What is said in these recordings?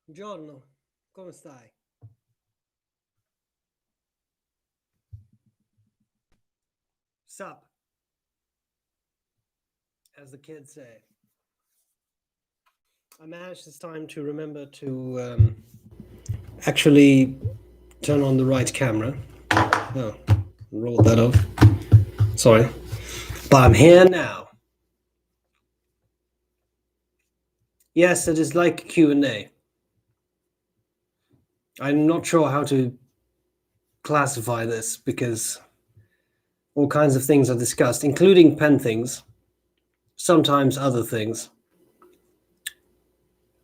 Buongiorno, come stai? Sup, as the kids say. I managed this time to remember to actually turn on the right camera. Oh, rolled that off. Sorry. But I'm here now. Yes, it is like Q&A. I'm not sure how to classify this because all kinds of things are discussed, including pen things, sometimes other things.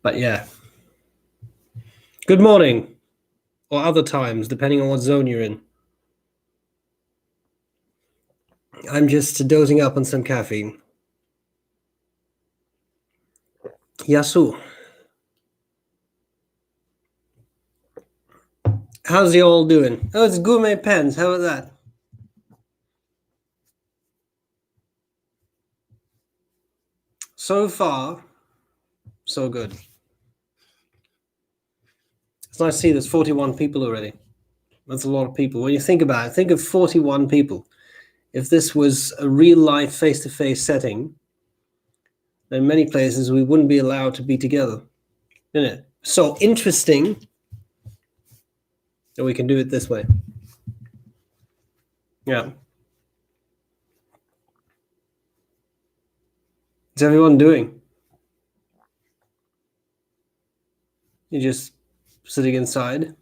But yeah. Good morning, or other times, depending on what zone you're in. I'm just dozing up on some caffeine. Yasu. How's you all doing? Oh, it's gourmet pens. How about that? So far, so good. It's nice to see there's 41 people already. That's a lot of people. When you think about it, think of 41 people. If this was a real-life face-to-face setting, then many places we wouldn't be allowed to be together. Isn't it? So interesting that we can do it this way. Yeah. What's everyone doing? You're just sitting inside?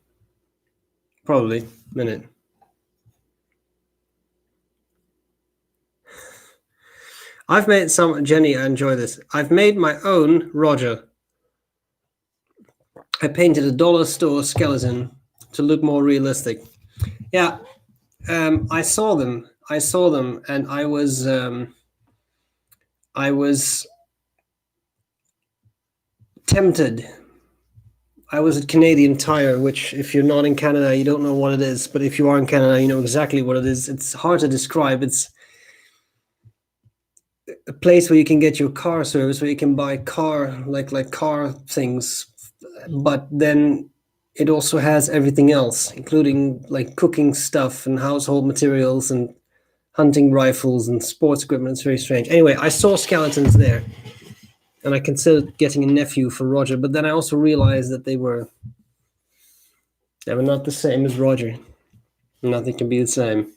Probably. Minute. I've made some, Jenny, I enjoy this. I've made my own Roger. I painted a dollar store skeleton to look more realistic. Yeah, I saw them, and I was tempted. I was at Canadian Tire, which if you're not in Canada, you don't know what it is. But if you are in Canada, you know exactly what it is. It's hard to describe. It's a place where you can get your car service, where you can buy car things, but then it also has everything else, including like cooking stuff and household materials and hunting rifles and sports equipment. It's very strange. Anyway, I saw skeletons there, and I considered getting a nephew for Roger, but then I also realized that they were not the same as Roger. Nothing can be the same.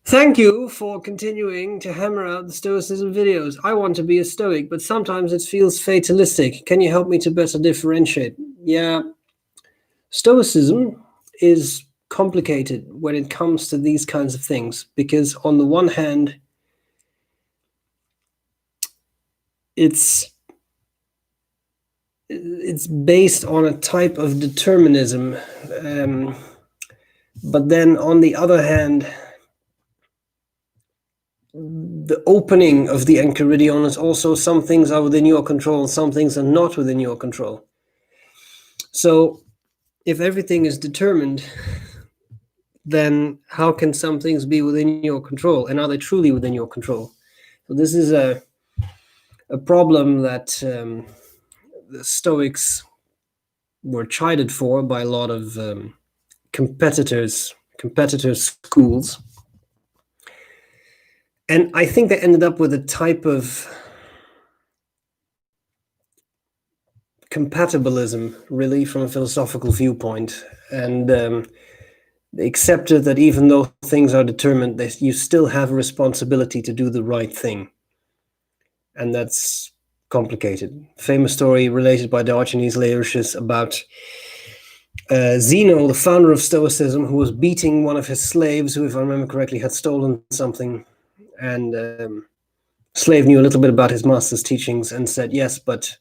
Thank you for continuing to hammer out the Stoicism videos. I want to be a Stoic, but sometimes it feels fatalistic. Can you help me to better differentiate? Yeah, Stoicism is complicated when it comes to these kinds of things, because on the one hand, it's based on a type of determinism, but then on the other hand, the opening of the Enchiridion is also some things are within your control, some things are not within your control. So if everything is determined, then how can some things be within your control, and are they truly within your control? So this is a problem that the Stoics were chided for by a lot of competitor schools. And I think they ended up with a type of compatibilism, really, from a philosophical viewpoint. And they accepted that even though things are determined, you still have a responsibility to do the right thing. And that's complicated. Famous story related by Diogenes Laertius about Zeno, the founder of Stoicism, who was beating one of his slaves who, if I remember correctly, had stolen something. And slave knew a little bit about his master's teachings and said, yes, but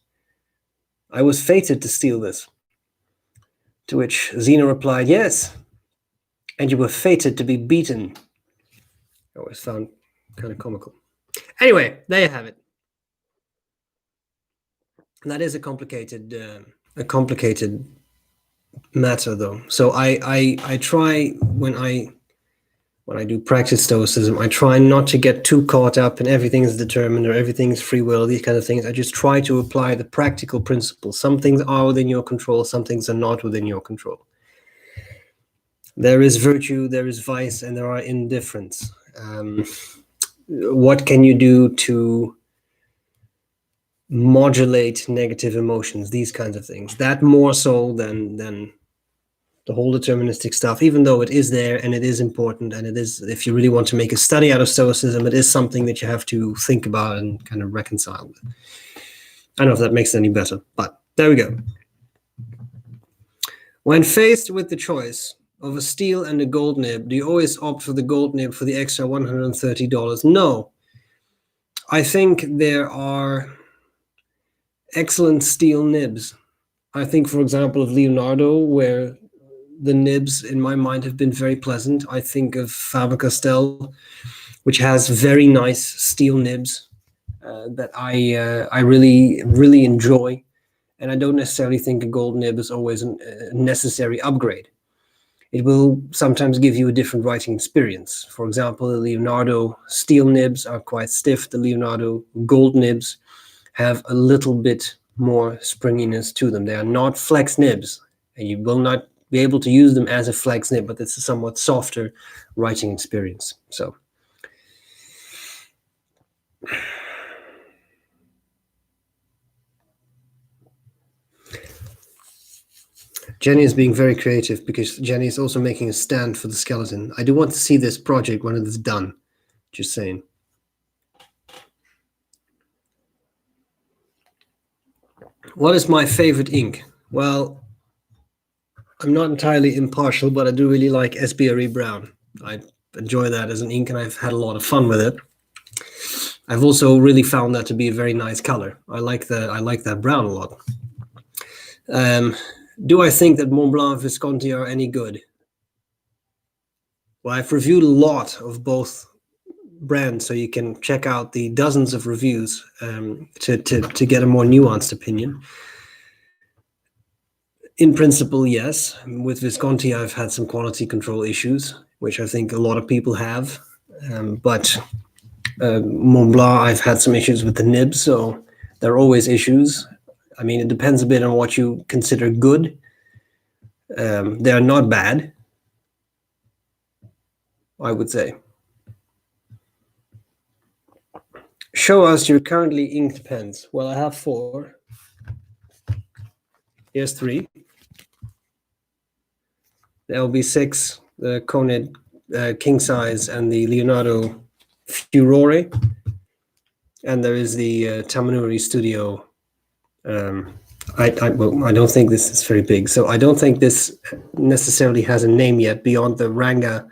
I was fated to steal this. To which Zeno replied, yes, and you were fated to be beaten. I always found kind of comical. Anyway, there you have it. That is a complicated matter, though. So I try when I when I do practice stoicism, I try not to get too caught up in everything is determined or everything is free will, these kind of things. I just try to apply the practical principles. Some things are within your control, some things are not within your control. There is virtue, there is vice, and there are indifference. What can you do to modulate negative emotions? These kinds of things. That more so than the whole deterministic stuff, even though it is there and it is important, and it is, if you really want to make a study out of Stoicism, it is something that you have to think about and kind of reconcile with. I don't know if that makes it any better, but there we go. When faced with the choice of a steel and a gold nib, do you always opt for the gold nib for the extra $130? No. I think there are excellent steel nibs. I think, for example, of Leonardo, where the nibs in my mind have been very pleasant. I think of Faber-Castell, which has very nice steel nibs that I really enjoy. And I don't necessarily think a gold nib is always a necessary upgrade. It will sometimes give you a different writing experience. For example, the Leonardo steel nibs are quite stiff. The Leonardo gold nibs have a little bit more springiness to them. They are not flex nibs, and you will not be able to use them as a flex nib, but it's a somewhat softer writing experience. So Jenny is being very creative because Jenny is also making a stand for the skeleton. I do want to see this project when it is done. Just saying. What is my favorite ink? Well, I'm not entirely impartial, but I do really like SBREBROWN. I enjoy that as an ink, and I've had a lot of fun with it. I've also really found that to be a very nice color. I like that brown a lot. Do I think that Mont Blanc and Visconti are any good? Well, I've reviewed a lot of both brands, so you can check out the dozens of reviews to get a more nuanced opinion. In principle, yes. With Visconti, I've had some quality control issues, which I think a lot of people have. But Mont Blanc, I've had some issues with the nib, so there are always issues. I mean, it depends a bit on what you consider good. They are not bad, I would say. Show us your currently inked pens. Well, I have 4. Here's 3. The LB6, the Konid King Size, and the Leonardo Furore. And there is the Tamanuri Studio. I don't think this is very big, so I don't think this necessarily has a name yet beyond the Ranga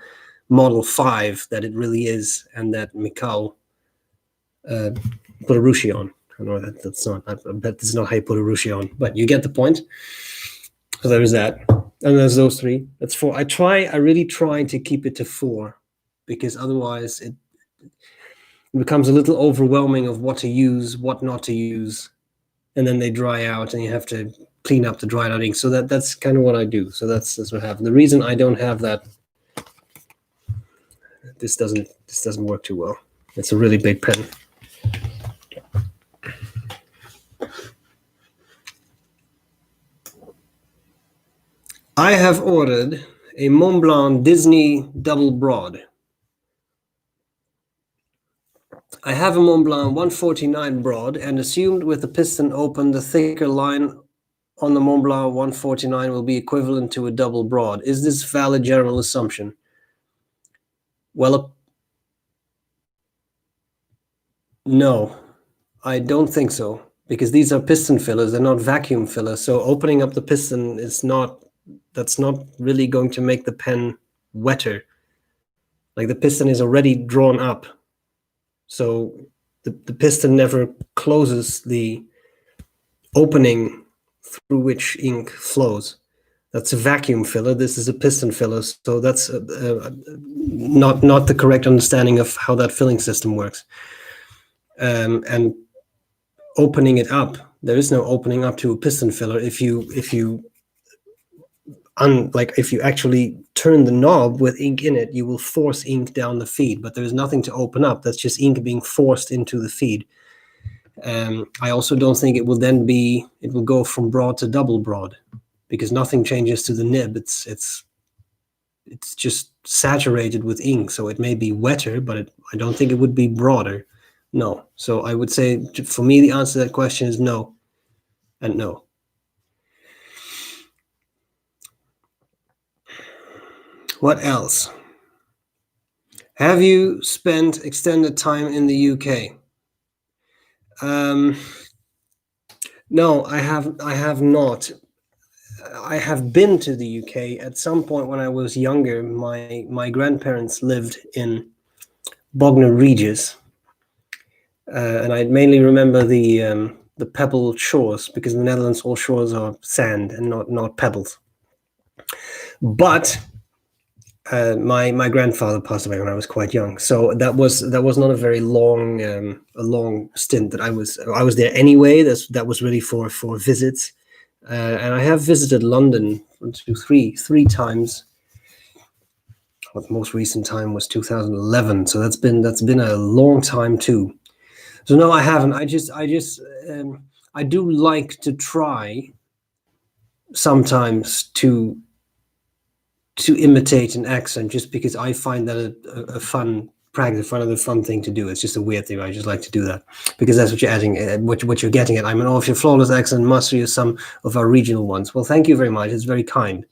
Model 5 that it really is, and that Mikau put a rushi on. I know that's not. I bet this is not how you put a rushi on, but you get the point. So there's that, and there's those 3. That's 4. I really try to keep it to 4, because otherwise it becomes a little overwhelming of what to use, what not to use, and then they dry out, and you have to clean up the dried out ink. So that's kind of what I do. So that's what I have. The reason I don't have that, this doesn't work too well. It's a really big pen. I have ordered a Mont Blanc Disney double broad. I have a Mont Blanc 149 broad and assumed with the piston open, the thicker line on the Mont Blanc 149 will be equivalent to a double broad. Is this valid general assumption? Well, no, I don't think so, because these are piston fillers, they're not vacuum fillers. So opening up the piston is that's not really going to make the pen wetter. Like, the piston is already drawn up. So the piston never closes the opening through which ink flows. That's a vacuum filler. This is a piston filler. So that's not the correct understanding of how that filling system works. And opening it up, there is no opening up to a piston filler. like if you actually turn the knob with ink in it, you will force ink down the feed, but there's nothing to open up. That's just ink being forced into the feed. I also don't think it will go from broad to double broad, because nothing changes to the nib. It's just saturated with ink, so it may be wetter, but I don't think it would be broader. No. So I would say, for me, the answer to that question is no and no. What else? Have you spent extended time in the UK? No, I have not. I have been to the UK at some point when I was younger. My grandparents lived in Bognor Regis, and I mainly remember the pebbled shores, because in the Netherlands all shores are sand and not pebbles. But my grandfather passed away when I was quite young, so that was not a very long stint that I was there anyway. That was really for visits, and I have visited London three times. Well, the most recent time was 2011, so that's been a long time too. So no, I haven't. I do like to try sometimes to imitate an accent, just because I find that a fun practice, another fun thing to do. It's just a weird thing. I just like to do that, because that's what you're adding, what you're getting at. I mean, if your flawless accent must use some of our regional ones. Well, thank you very much. It's very kind.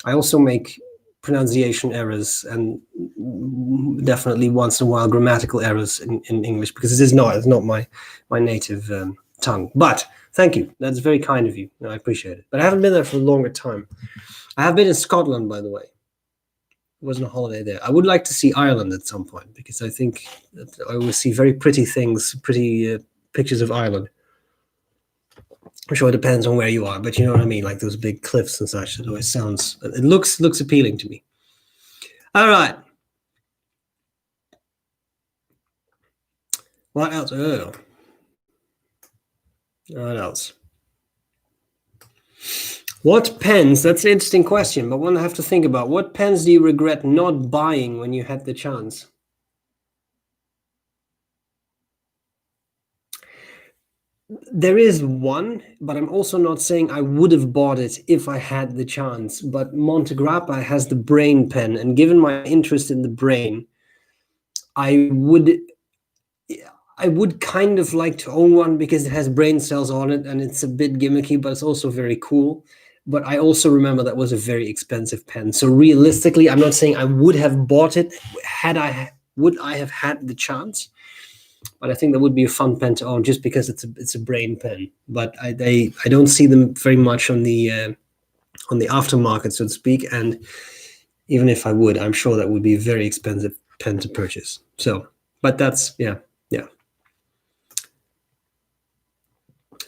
I also make pronunciation errors, and definitely once in a while grammatical errors in English, because it's not my native tongue. But thank you. That's very kind of you. I appreciate it. But I haven't been there for a longer time. I have been in Scotland, by the way. It wasn't a holiday there. I would like to see Ireland at some point, because I think that I always see very pretty things, pictures of Ireland. I'm sure it depends on where you are, but you know what I mean, like those big cliffs and such. It always it looks appealing to me. All right. What else? Oh. What else? What pens? That's an interesting question, but one I have to think about. What pens do you regret not buying when you had the chance? There is one, but I'm also not saying I would have bought it if I had the chance. But Monte Grappa has the brain pen, and given my interest in the brain, I would kind of like to own one, because it has brain cells on it, and it's a bit gimmicky, but it's also very cool. But I also remember that was a very expensive pen. So realistically, I'm not saying I would have bought it would I have had the chance. But I think that would be a fun pen to own, just because it's a brain pen. But I don't see them very much on the aftermarket, so to speak. And even if I would, I'm sure that would be a very expensive pen to purchase. So, but that's yeah.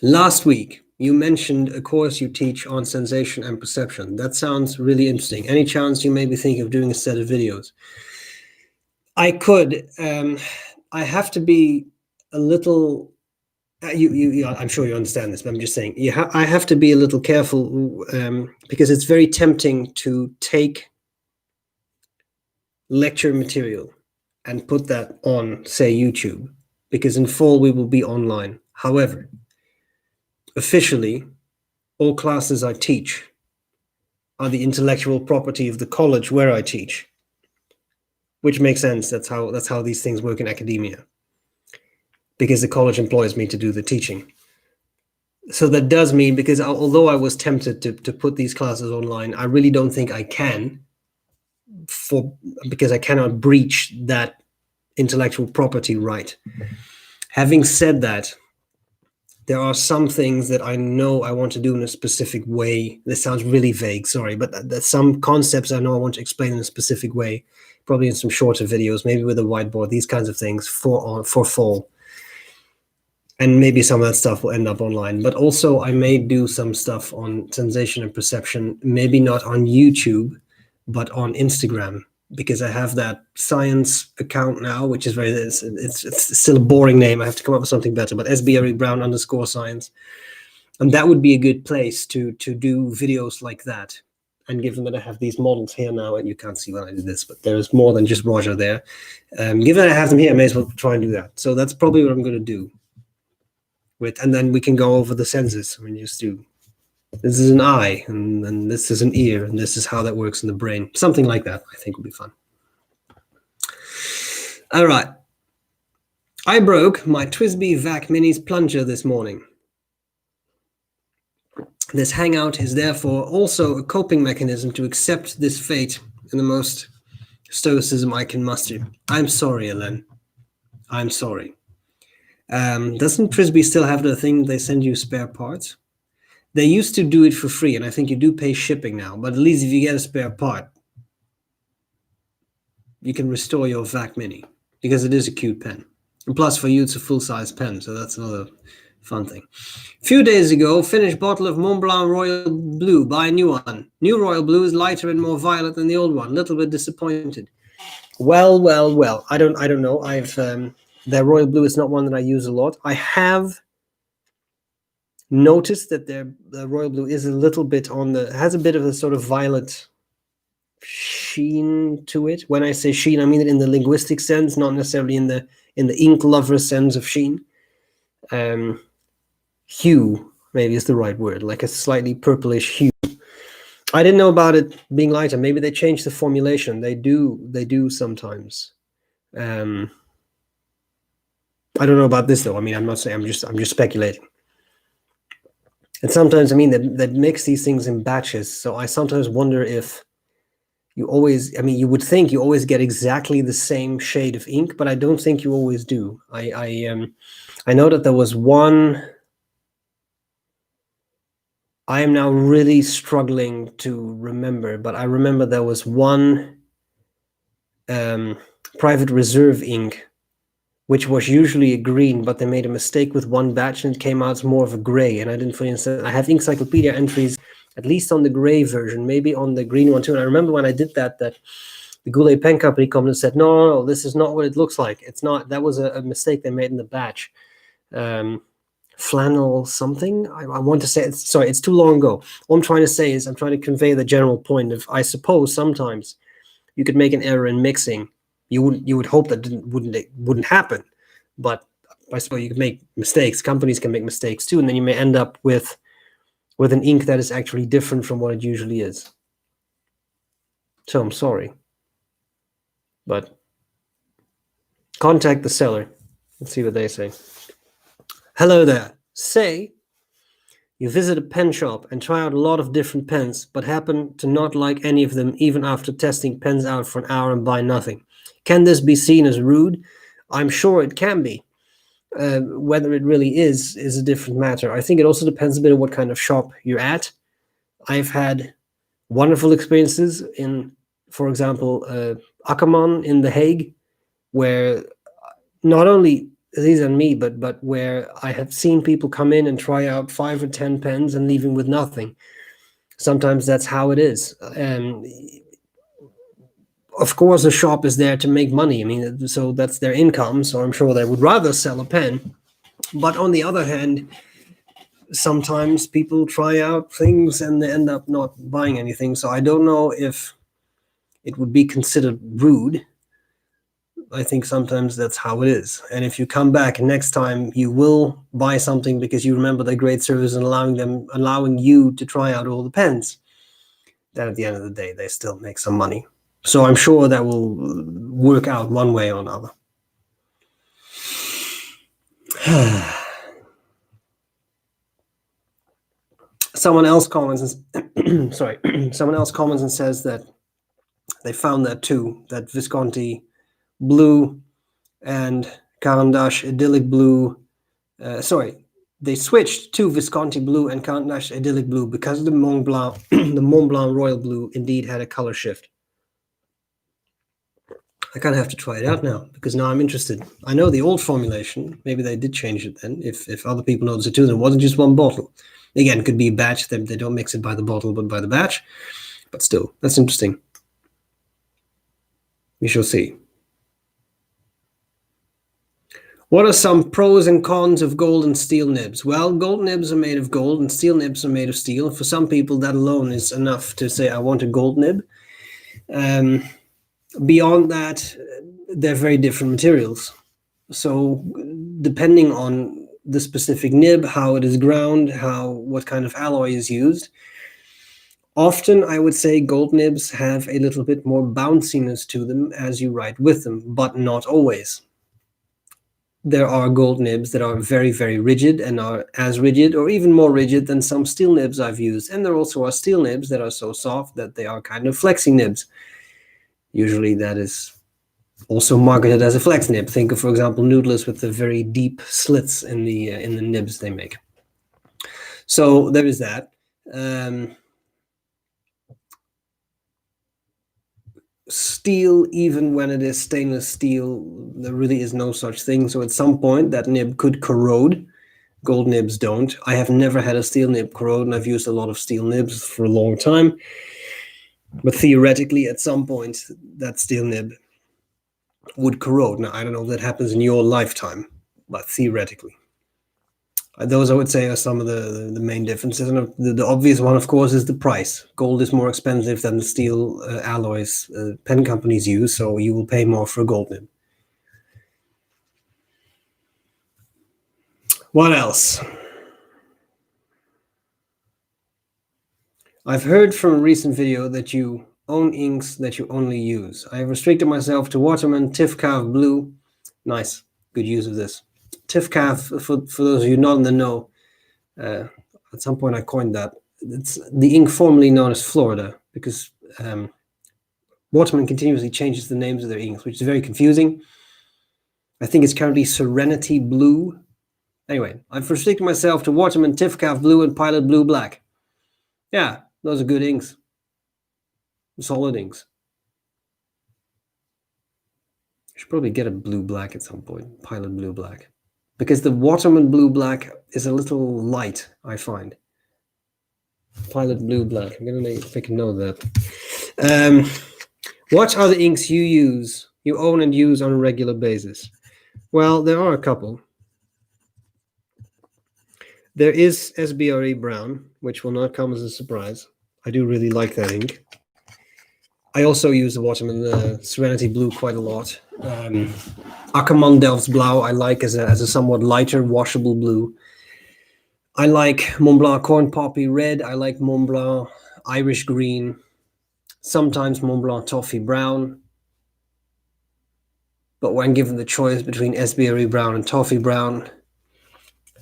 Last week, you mentioned a course you teach on sensation and perception. That sounds really interesting. Any chance you maybe think of doing a set of videos? I could. I have to be a little. I'm sure you understand this, but I'm just saying. I have to be a little careful, because it's very tempting to take lecture material and put that on, say, YouTube, because in fall we will be online. However, officially, all classes I teach are the intellectual property of the college where I teach, which makes sense. That's how these things work in academia, because the college employs me to do the teaching. So that does mean, because although I was tempted to put these classes online, I really don't think I can, because I cannot breach that intellectual property right. Having said that, there are some things that I know I want to do in a specific way. This sounds really vague, sorry, but there's some concepts I know I want to explain in a specific way, probably in some shorter videos, maybe with a whiteboard, these kinds of things for fall. And maybe some of that stuff will end up online. But also I may do some stuff on sensation and perception, maybe not on YouTube, but on Instagram, because I have that science account now, which is it's still a boring name. I have to come up with something better, but SBREBROWN_science. And that would be a good place to do videos like that. And given that I have these models here now, and you can't see when I do this, but there's more than just Roger there. Given that I have them here, I may as well try and do that. So that's probably what I'm going to do. And then we can go over the senses. I mean, just do, this is an eye, and this is an ear, and this is how that works in the brain. Something like that, I think, will be fun. All right. I broke my TWSBI Vac Minis plunger this morning. This hangout is therefore also a coping mechanism to accept this fate in the most stoicism I can muster. I'm sorry, Ellen. I'm sorry. Doesn't TWSBI still have the thing they send you spare parts? They used to do it for free, and I think you do pay shipping now, but at least if you get a spare part, you can restore your Vac Mini, because it is a cute pen. And plus, for you, it's a full-size pen, so that's another fun thing. A few days ago, finished bottle of Mont Blanc Royal Blue. Buy a new one. New Royal Blue is lighter and more violet than the old one. Little bit disappointed. Well. I don't know. Their Royal Blue is not one that I use a lot. I have noticed that the Royal Blue is a little bit has a bit of a sort of violet sheen to it. When I say sheen, I mean it in the linguistic sense, not necessarily in the ink lover sense of sheen. Hue maybe is the right word, like a slightly purplish hue. I didn't know about it being lighter. Maybe they changed the formulation. They do sometimes. I don't know about this though. I mean, I'm not saying, I'm just speculating. And sometimes, I mean, that makes these things in batches. So I sometimes wonder if you always, I mean, you would think you always get exactly the same shade of ink, but I don't think you always do. I know that there was one. I am now really struggling to remember, but I remember there was one private reserve ink, which was usually a green, but they made a mistake with one batch and it came out as more of a gray. And I didn't fully understand. I have encyclopedia entries, at least on the gray version, maybe on the green one too. And I remember when I did that the Goulet Pen Company came and said, no, this is not what it looks like. It's not. That was a mistake they made in the batch. Flannel something. I want to say, it's too long ago. All I'm trying to say is I'm trying to convey the general point of, I suppose sometimes you could make an error in mixing. You would hope that wouldn't happen, but I suppose you can make mistakes. Companies can make mistakes too, and then you may end up with an ink that is actually different from what it usually is. So I'm sorry, but contact the seller and see what they say. Hello there. Say you visit a pen shop and try out a lot of different pens, but happen to not like any of them even after testing pens out for an hour and buy nothing. Can this be seen as rude? I'm sure it can be. Whether it really is a different matter. I think it also depends a bit on what kind of shop you're at. I've had wonderful experiences in, for example, Akkerman in The Hague, where not only these and me, but where I have seen people come in and try out 5 or 10 pens and leaving with nothing. Sometimes that's how it is. And of course, the shop is there to make money. I mean, so that's their income. So I'm sure they would rather sell a pen. But on the other hand, sometimes people try out things and they end up not buying anything. So I don't know if it would be considered rude. I think sometimes that's how it is. And if you come back next time, you will buy something because you remember their great service and allowing you to try out all the pens. Then at the end of the day, they still make some money. So I'm sure that will work out one way or another. Someone else comments and someone else comments and says that they found that too, that Visconti Blue and Caran d'Ache Idyllic Blue. They switched to Visconti Blue and Caran d'Ache Idyllic Blue because the Mont Blanc, the Mont Blanc Royal Blue indeed had a color shift. I kind of have to try it out now because now I'm interested. I know the old formulation. Maybe they did change it then. If other people notice it too, there wasn't just one bottle. Again, it could be a batch. They don't mix it by the bottle, but by the batch. But still, that's interesting. We shall see. What are some pros and cons of gold and steel nibs? Well, gold nibs are made of gold and steel nibs are made of steel. For some people, that alone is enough to say, I want a gold nib. Beyond that, they're very different materials. So depending on the specific nib, how it is ground, what kind of alloy is used, often I would say gold nibs have a little bit more bounciness to them as you write with them, but not always. There are gold nibs that are very, very rigid and are as rigid or even more rigid than some steel nibs I've used. And there also are steel nibs that are so soft that they are kind of flexing nibs. Usually that is also marketed as a flex nib. Think of, for example, noodlers with the very deep slits in the nibs they make. So there is that. Steel, even when it is stainless steel, there really is no such thing. So at some point that nib could corrode. Gold nibs don't. I have never had a steel nib corrode, and I've used a lot of steel nibs for a long time. But theoretically, at some point, that steel nib would corrode. Now, I don't know if that happens in your lifetime, but theoretically. Those, I would say, are some of the main differences. And the obvious one, of course, is the price. Gold is more expensive than the steel alloys pen companies use, so you will pay more for a gold nib. What else? I've heard from a recent video that you own inks that you only use. I have restricted myself to Waterman Tifcaf Blue. Nice, good use of this. Tifcaf, for those of you not in the know, at some point I coined that. It's the ink formerly known as Florida, because Waterman continuously changes the names of their inks, which is very confusing. I think it's currently Serenity Blue. Anyway, I've restricted myself to Waterman Tifcaf Blue and Pilot Blue Black. Yeah, those are good inks. Solid inks. I should probably get a blue black at some point, Pilot Blue Black. Because the Waterman Blue Black is a little light, I find. Pilot Blue Black. I'm going to make a note of that. What are the inks you own and use on a regular basis? Well, there are a couple. There is SBREBROWN, which will not come as a surprise. I do really like that ink. I also use the Waterman Serenity Blue quite a lot. Ackerman Delft's Blauw I like as a somewhat lighter washable blue. I like Montblanc Corn Poppy Red. I like Montblanc Irish Green. Sometimes Montblanc Toffee Brown. But when given the choice between SBREBROWN and Toffee Brown,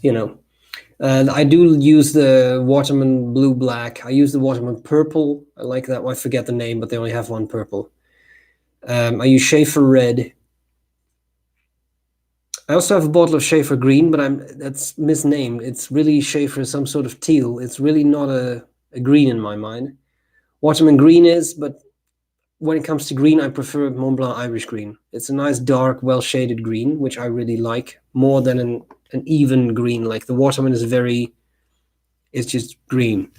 I do use the Waterman Blue Black. I use the Waterman Purple. I like that one. I forget the name, but they only have one purple. I use Schaefer Red. I also have a bottle of Schaefer Green, but that's misnamed. It's really Schaefer, some sort of teal. It's really not a green in my mind. Waterman Green is, but when it comes to green, I prefer Montblanc Irish Green. It's a nice, dark, well-shaded green, which I really like, more than an even green. Like the Waterman is it's just green.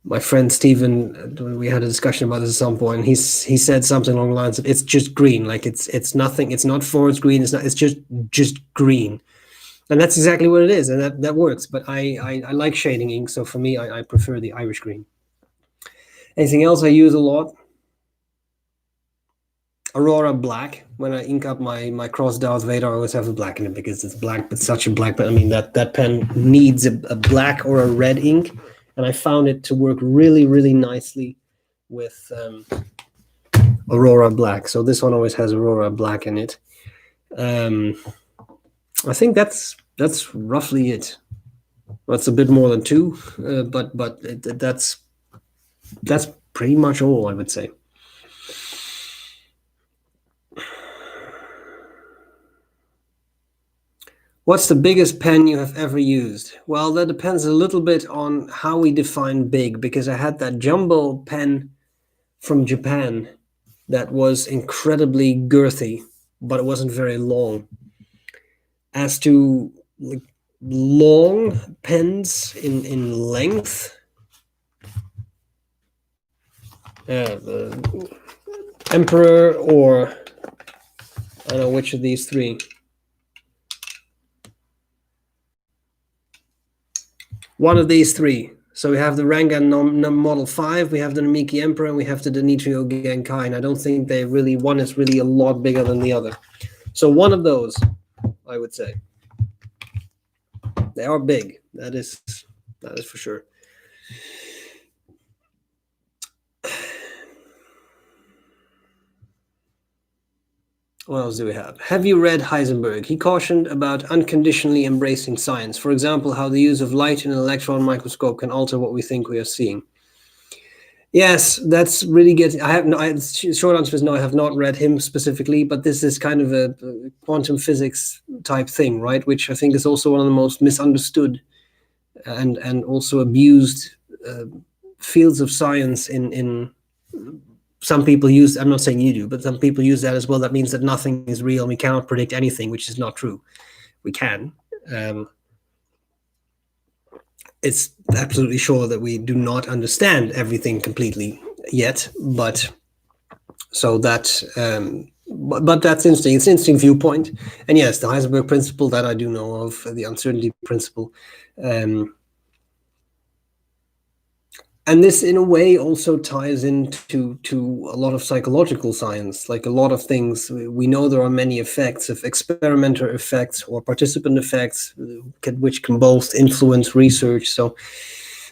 My friend Stephen, we had a discussion about this at some point, and he said something along the lines of, it's just green. Like it's nothing, it's not forest green, it's just green. And that's exactly what it is, and that works. But I like shading ink, so for me, I prefer the Irish Green. Anything else I use a lot? Aurora Black. When I ink up my Cross Darth Vader, I always have a black in it because it's black, but such a black. But I mean that pen needs a black or a red ink, and I found it to work really, really nicely with Aurora Black. So this one always has Aurora Black in it. I think that's roughly it. That's a bit more than two, but that's pretty much all, I would say. What's the biggest pen you have ever used? Well, that depends a little bit on how we define big, because I had that jumbo pen from Japan that was incredibly girthy, but it wasn't very long. As to like long pens in length, the Emperor, or I don't know which of these three. One of these three. So we have the Rangan Model 5, we have the Namiki Emperor, and we have the Denitrio Genkai. And I don't think one is really a lot bigger than the other. So one of those, I would say. They are big. That is for sure. What else do we have? Have you read Heisenberg? He cautioned about unconditionally embracing science. For example, how the use of light in an electron microscope can alter what we think we are seeing. Yes, that's really good. Short answer is no, I have not read him specifically, but this is kind of a quantum physics type thing, right? Which I think is also one of the most misunderstood and also abused fields of science in some people use, I'm not saying you do, but some people use that as well. That means that nothing is real and we cannot predict anything, which is not true. We can. It's absolutely sure that we do not understand everything completely yet, but so that, but that's interesting. It's an interesting viewpoint. And yes, the Heisenberg principle that I do know of, the uncertainty principle. And this, in a way, also ties into a lot of psychological science. Like a lot of things, we know there are many effects of experimenter effects or participant effects, which can both influence research. So,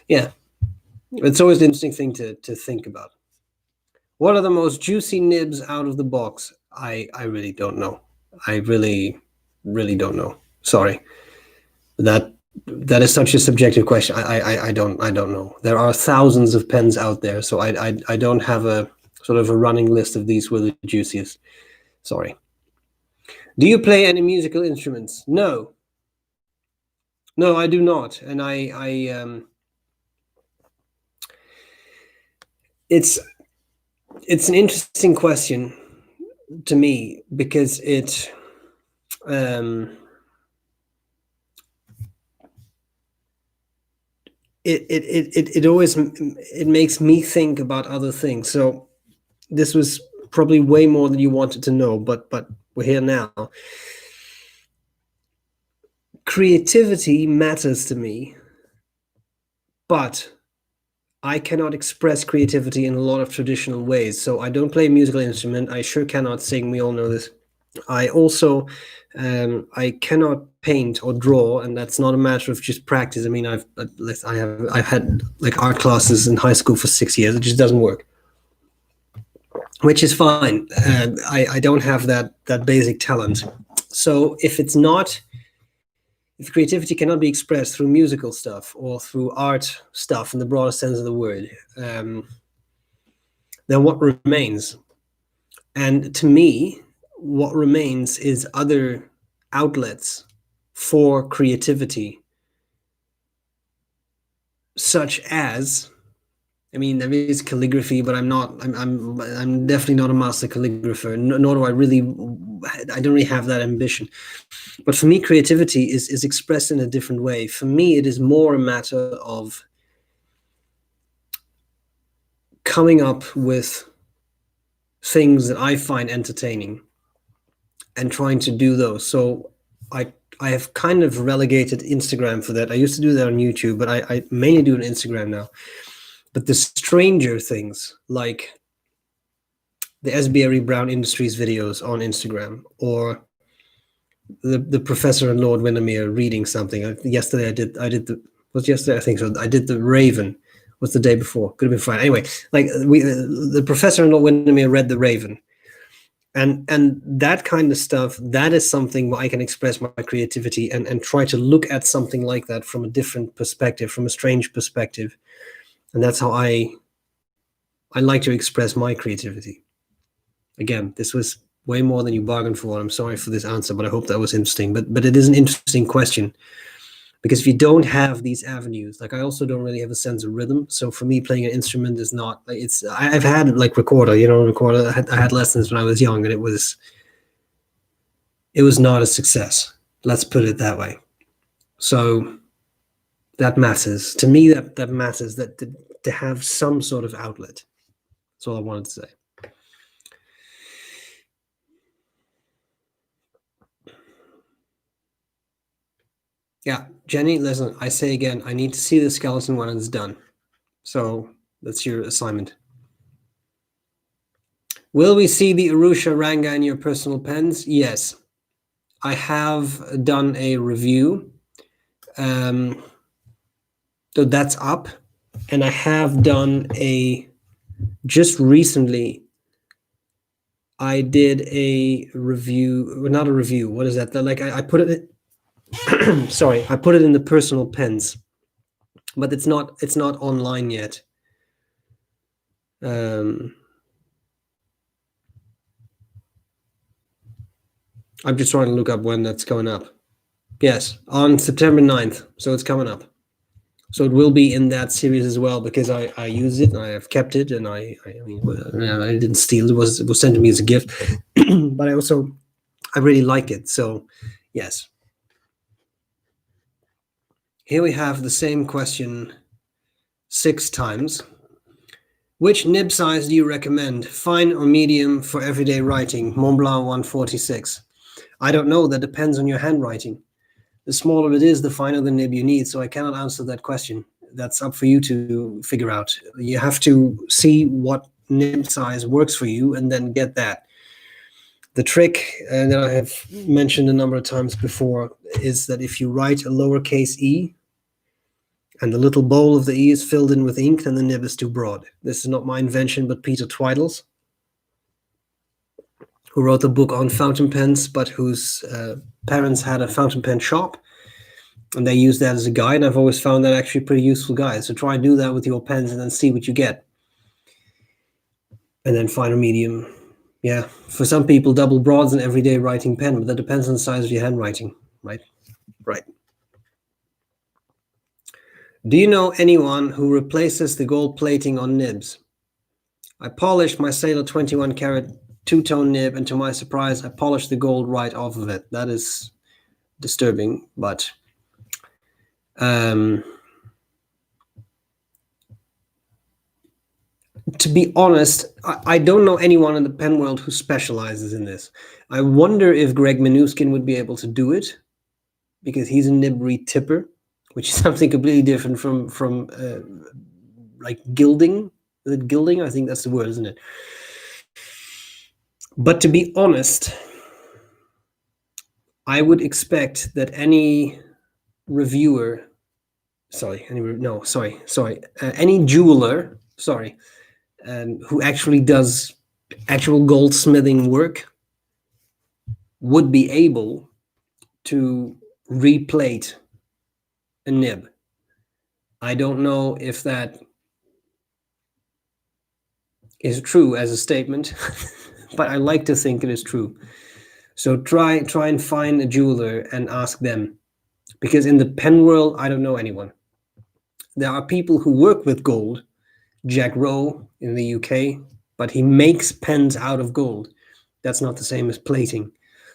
yeah, it's always an interesting thing to think about. What are the most juicy nibs out of the box? I really don't know. I really don't know. Sorry. That is such a subjective question. I don't know. There are thousands of pens out there, so I don't have a sort of a running list of these were the juiciest. Sorry. Do you play any musical instruments? No. No, I do not. And it's an interesting question to me because it always makes me think about other things. So this was probably way more than you wanted to know, but we're here now. Creativity matters to me, but I cannot express creativity in a lot of traditional ways. So I don't play a musical instrument. I sure cannot sing. We all know this. I also I cannot paint or draw, and that's not a matter of just practice. I mean, I've had like art classes in high school for 6 years. It just doesn't work, which is fine. I don't have that basic talent. So if creativity cannot be expressed through musical stuff or through art stuff in the broader sense of the word, then what remains? And to me, what remains is other outlets for creativity, such as, I mean, there is calligraphy, but I'm definitely not a master calligrapher, nor do I don't really have that ambition. But for me, creativity is expressed in a different way. For me, it is more a matter of coming up with things that I find entertaining and trying to do those. So I have kind of relegated Instagram for that. I used to do that on YouTube, but I mainly do it on Instagram now. But the stranger things, like the SBREBROWN Industries videos on Instagram, or the Professor and Lord Windermere reading something. Yesterday yesterday? I think so. I did the Raven. What's the day before? Could have been Friday. Anyway, like the Professor and Lord Windermere read the Raven. And that kind of stuff, that is something where I can express my creativity and try to look at something like that from a different perspective, from a strange perspective. And that's how I like to express my creativity. Again, this was way more than you bargained for. I'm sorry for this answer, but I hope that was interesting. But it is an interesting question, because if you don't have these avenues, like I also don't really have a sense of rhythm. So for me, playing an instrument is not like I've had like recorder. I had lessons when I was young, and it was not a success. Let's put it that way. So that matters to me. That matters, that to have some sort of outlet. That's all I wanted to say. Yeah, Jenny, listen, I say again, I need to see the skeleton when it's done. So that's your assignment. Will we see the Arusha Ranga in your personal pens? Yes. I have done a review. So that's up. And I have done just recently, I did a review, not a review, what is that? Like I put it, sorry, I put it in the personal pens, but it's not online yet. I'm just trying to look up when that's going up. Yes, on September 9th, so it's coming up. So it will be in that series as well, because I use it and I have kept it, and I didn't steal it. It was sent to me as a gift, but I really like it. So yes. Here we have the same question 6 times. Which nib size do you recommend? Fine or medium for everyday writing? Mont Blanc 146. I don't know. That depends on your handwriting. The smaller it is, the finer the nib you need. So I cannot answer that question. That's up for you to figure out. You have to see what nib size works for you and then get that. The trick that I have mentioned a number of times before is that if you write a lowercase e and the little bowl of the e is filled in with ink, then the nib is too broad. This is not my invention, but Peter Twidle's, who wrote the book on fountain pens, but whose parents had a fountain pen shop, and they used that as a guide. And I've always found that actually a pretty useful guide. So try and do that with your pens and then see what you get. And then fine or medium. Yeah, for some people, double broad's an everyday writing pen, but that depends on the size of your handwriting, right? Right. Do you know anyone who replaces the gold plating on nibs? I polished my Sailor 21 karat two-tone nib, and to my surprise, I polished the gold right off of it. That is disturbing, but to be honest, I don't know anyone in the pen world who specializes in this. I wonder if Greg Minuskin would be able to do it, because he's a nib retipper, which is something completely different from like gilding. Is it gilding? I think that's the word, isn't it? But to be honest, I would expect that any jeweler, who actually does actual goldsmithing work would be able to replate a nib. I don't know if that is true as a statement, but I like to think it is true. So try and find a jeweler and ask them, because in the pen world, I don't know anyone. There are people who work with gold, Jack Rowe in the UK, but he makes pens out of gold. That's not the same as plating.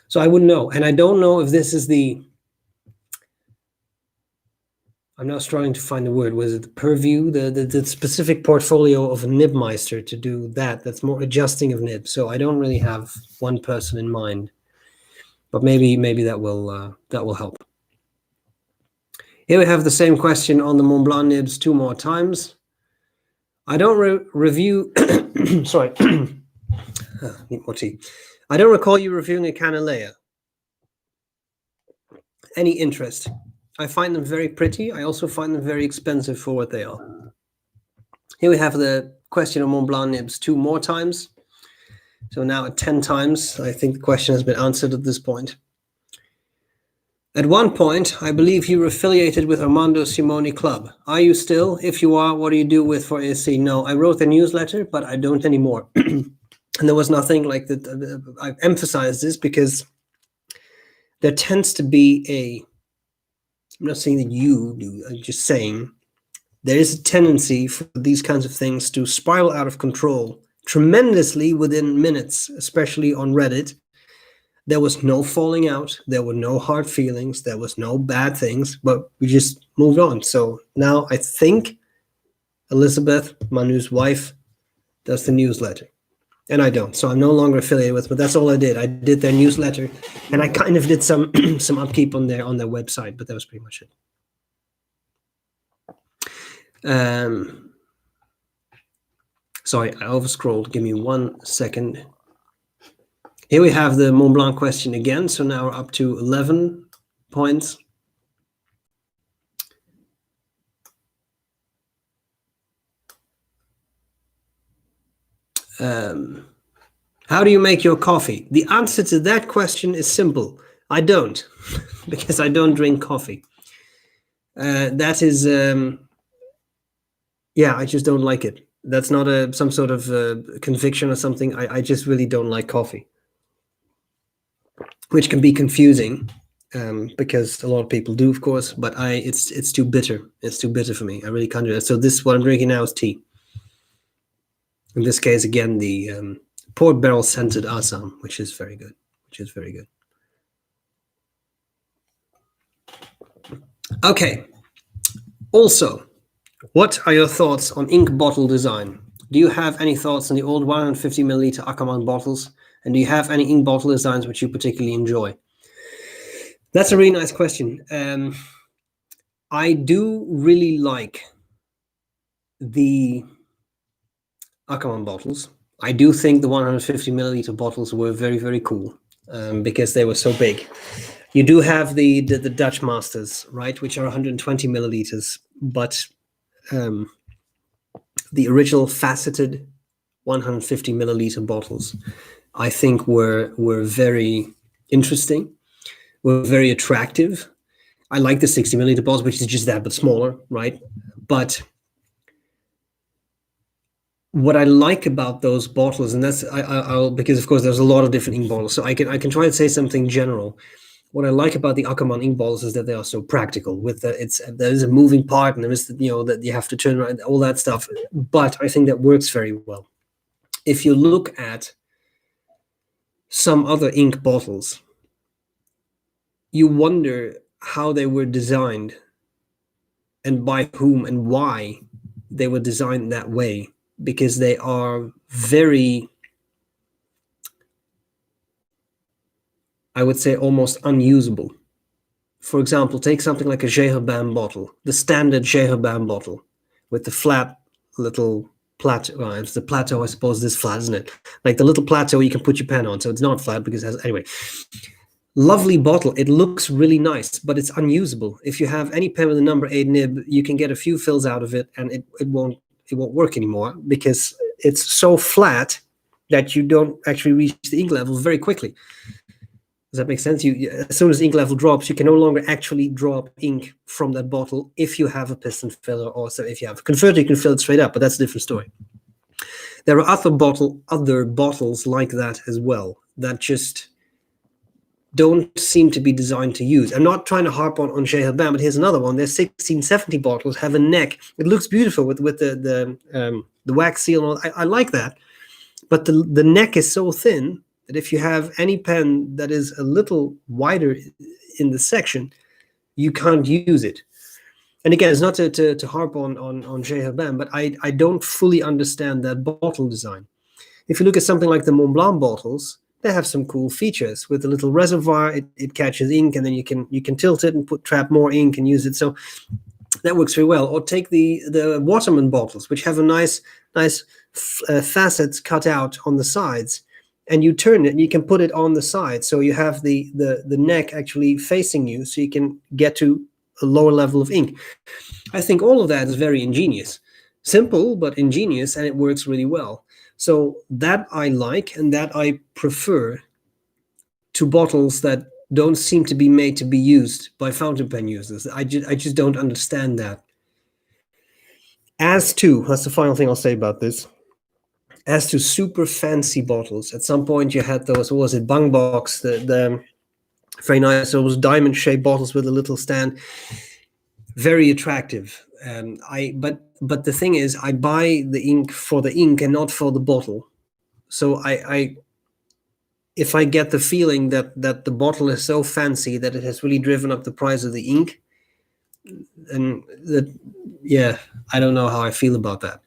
So I wouldn't know. And I don't know if this is I'm now struggling to find the word. Was it the purview, the specific portfolio of a nibmeister to do that? That's more adjusting of nibs. So I don't really have one person in mind, but maybe that will help. Here we have the same question on the Mont Blanc nibs 2 more times. I don't review. Sorry, need more tea. I don't recall you reviewing a Canalea. Any interest? I find them very pretty. I also find them very expensive for what they are. Here we have the question of Mont Blanc nibs 2 more times. So now at 10 times, I think the question has been answered at this point. At one point, I believe you were affiliated with Armando Simoni Club. Are you still? If you are, what do you do with for AC? No, I wrote the newsletter, but I don't anymore. And there was nothing like that. I've emphasized this because there tends to be I'm not saying that you do, I'm just saying there is a tendency for these kinds of things to spiral out of control tremendously within minutes, especially on Reddit. There was no falling out. There were no hard feelings. There was no bad things, but we just moved on. So now I think Elizabeth, Manu's wife, does the newsletter. And I don't. So I'm no longer affiliated with, but that's all I did. I did their newsletter, and I kind of did some upkeep on their website, but that was pretty much it. Sorry, I overscrolled. Give me 1 second. Here we have the Mont Blanc question again. So now we're up to 11 points. How do you make your coffee? The answer to that question is simple. I don't, because I don't drink coffee. That is, yeah, I just don't like it. That's not some sort of conviction or something. I just really don't like coffee, which can be confusing because a lot of people do, of course. But it's too bitter. It's too bitter for me. I really can't do that. So this, what I'm drinking now, is tea. In this case, again, the port barrel scented Assam, which is very good. Okay. Also, what are your thoughts on ink bottle design? Do you have any thoughts on the old 150 milliliter Ackermann bottles? And do you have any ink bottle designs which you particularly enjoy? That's a really nice question. I do really like the Ackermann bottles. I do think the 150 milliliter bottles were very, very cool because they were so big. You do have the Dutch Masters, right, which are 120 milliliters, but the original faceted 150 milliliter bottles, I think, were very interesting, were very attractive. I like the 60 milliliter bottles, which is just that, but smaller, right? But what I like about those bottles, and that's I'll because of course there's a lot of different ink bottles, so I can try and say something general. What I like about the Ackermann ink bottles is that they are so practical. With there is a moving part, and there is that you have to turn around, all that stuff. But I think that works very well. If you look at some other ink bottles, you wonder how they were designed, and by whom and why they were designed that way, because they are very, I would say, almost unusable. For example, take something like a Jeherbam bottle, the standard Jeherbam bottle with the flat little plateau. Well, it's the plateau, I suppose, this flat, isn't it? Like the little plateau you can put your pen on, so it's not flat because it has, anyway. Lovely bottle. It looks really nice, but it's unusable. If you have any pen with a number 8 nib, you can get a few fills out of it, and it won't work anymore because it's so flat that you don't actually reach the ink level very quickly. Does that make sense? As soon as ink level drops, you can no longer actually drop ink from that bottle if you have a piston filler, or so if you have a converter, you can fill it straight up, but that's a different story. There are other bottles like that as well that just don't seem to be designed to use. I'm not trying to harp on Jeherbam, but here's another one. There's 1670 bottles, have a neck. It looks beautiful with the wax seal and all. I like that, but the neck is so thin that if you have any pen that is a little wider in the section, you can't use it. And again, it's not to harp on Jeherbam, but I don't fully understand that bottle design. If you look at something like the Mont Blanc bottles, they have some cool features with a little reservoir. It catches ink, and then you can tilt it and trap more ink and use it. So that works very well. Or take the Waterman bottles, which have a nice facets cut out on the sides, and you turn it and you can put it on the side. So you have the neck actually facing you, so you can get to a lower level of ink. I think all of that is very ingenious. Simple, but ingenious, and it works really well. So that I like, and that I prefer to bottles that don't seem to be made to be used by fountain pen users. I just don't understand that. As to, that's the final thing I'll say about this, as to super fancy bottles, at some point you had those, what was it, Bang Box, the very nice, those diamond-shaped bottles with a little stand, very attractive. But the thing is, I buy the ink for the ink and not for the bottle. So if I get the feeling that the bottle is so fancy that it has really driven up the price of the ink, and I don't know how I feel about that.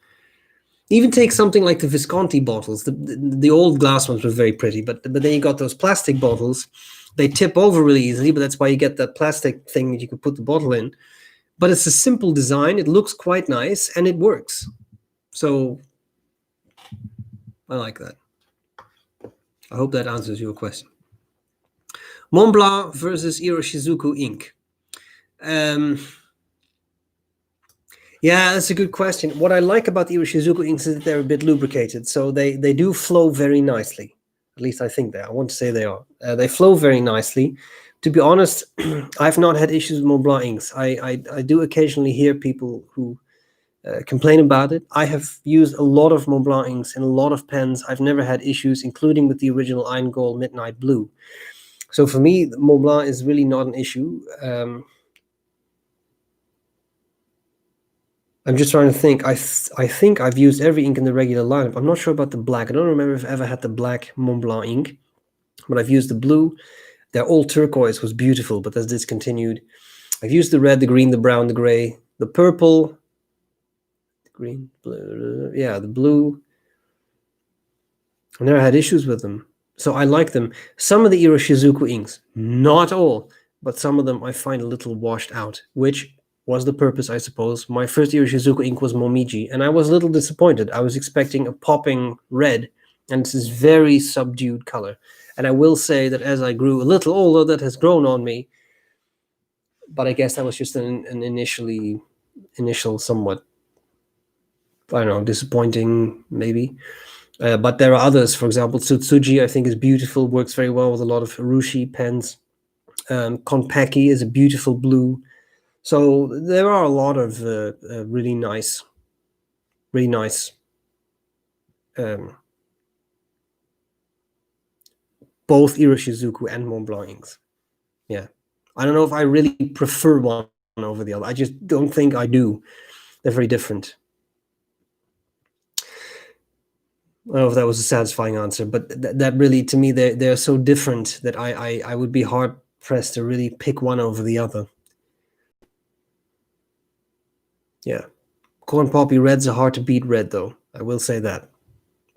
Even take something like the Visconti bottles. The old glass ones were very pretty, but then you got those plastic bottles. They tip over really easily, but that's why you get that plastic thing that you could put the bottle in. But it's a simple design. It looks quite nice and it works. So I like that. I hope that answers your question. Montblanc versus Iroshizuku ink. Yeah, that's a good question. What I like about the Iroshizuku inks is that they're a bit lubricated, so they do flow very nicely. At least I think they are. I want to say they are. They flow very nicely. To be honest, I've not had issues with Montblanc inks. I do occasionally hear people who complain about it. I have used a lot of Montblanc inks in a lot of pens. I've never had issues, including with the original Iron Gold Midnight Blue. So for me, Montblanc is really not an issue. I'm just trying to think. I think I've used every ink in the regular lineup. I'm not sure about the black. I don't remember if I ever had the black Montblanc ink, but I've used the blue. Their old turquoise was beautiful, but that's discontinued. I've used the red, the green, the brown, the gray, the purple, the green, blue, yeah, the blue. I never had issues with them, so I like them. Some of the Iroshizuku inks, not all, but some of them I find a little washed out, which was the purpose, I suppose. My first Iroshizuku ink was Momiji, and I was a little disappointed. I was expecting a popping red, and it's this very subdued color. And I will say that as I grew a little older, that has grown on me. But I guess that was just an initial somewhat, I don't know, disappointing maybe. But there are others. For example, Tsutsuji I think is beautiful, works very well with a lot of Urushi pens. Konpeki is a beautiful blue. So there are a lot of really nice both Iroshizuku and Montblanc inks. Yeah, I don't know if I really prefer one over the other. I just don't think I do. They're very different. I don't know if that was a satisfying answer, but that really, to me, they're so different that I would be hard pressed to really pick one over the other. Yeah. Corn Poppy Red's a hard to beat red, though. I will say that.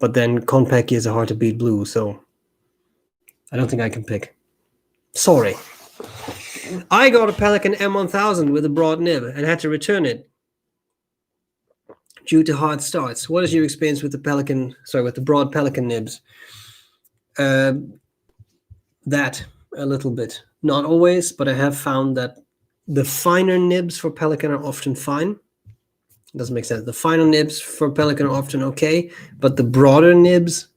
But then Konpeki is a hard to beat blue, so I don't think I can pick. Sorry. I got a Pelikan M1000 with a broad nib and had to return it due to hard starts. What is your experience with the broad Pelikan nibs? That a little bit. Not always, but I have found that the finer nibs for Pelikan are often fine. It doesn't make sense. The finer nibs for Pelikan are often okay, but the broader nibs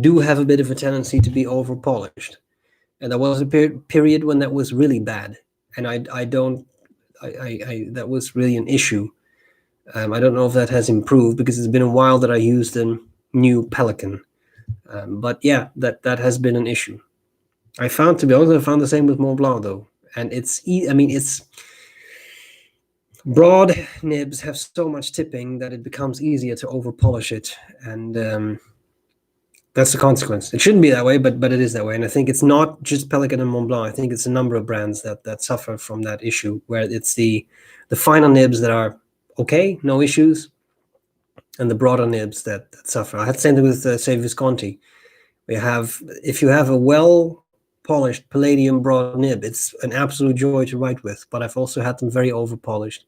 do have a bit of a tendency to be over polished. And there was a period when that was really bad, and that was really an issue. I don't know if that has improved because it's been a while that I used a new Pelikan. But yeah, that has been an issue. To be honest, I found the same with Montblanc though, and it's broad nibs have so much tipping that it becomes easier to over polish it, and that's the consequence. It shouldn't be that way, but it is that way. And I think it's not just Pelikan and Montblanc. I think it's a number of brands that suffer from that issue, where it's the finer nibs that are okay, no issues, and the broader nibs that suffer. I had the same thing with say Visconti. If you have a well polished palladium broad nib, it's an absolute joy to write with. But I've also had them very over polished,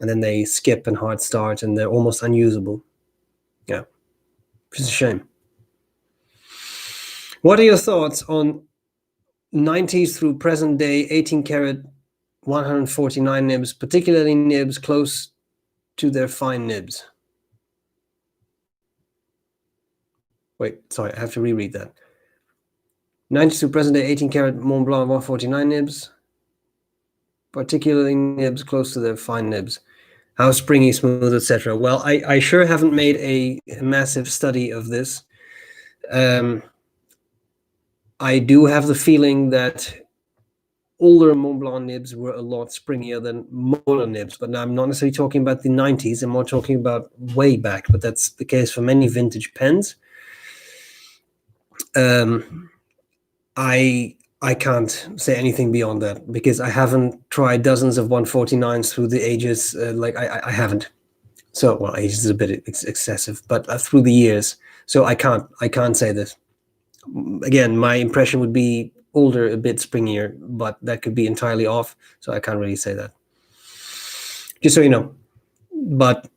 and then they skip and hard start, and they're almost unusable. Yeah, which is a shame. What are your thoughts on 90s through present day 18 karat 149 nibs, particularly nibs close to their fine nibs? Wait, sorry, I have to reread that. 90s through present day 18 karat Montblanc 149 nibs, particularly nibs close to their fine nibs. How springy, smooth, etc. Well, I sure haven't made a massive study of this. I do have the feeling that older Montblanc nibs were a lot springier than modern nibs, but now I'm not necessarily talking about the 90s. I'm more talking about way back, but that's the case for many vintage pens. I can't say anything beyond that because I haven't tried dozens of 149s through the ages. I haven't. So, well, ages is a bit excessive, but through the years. So I can't say this. Again, my impression would be older, a bit springier, but that could be entirely off. So I can't really say that. just so you know. But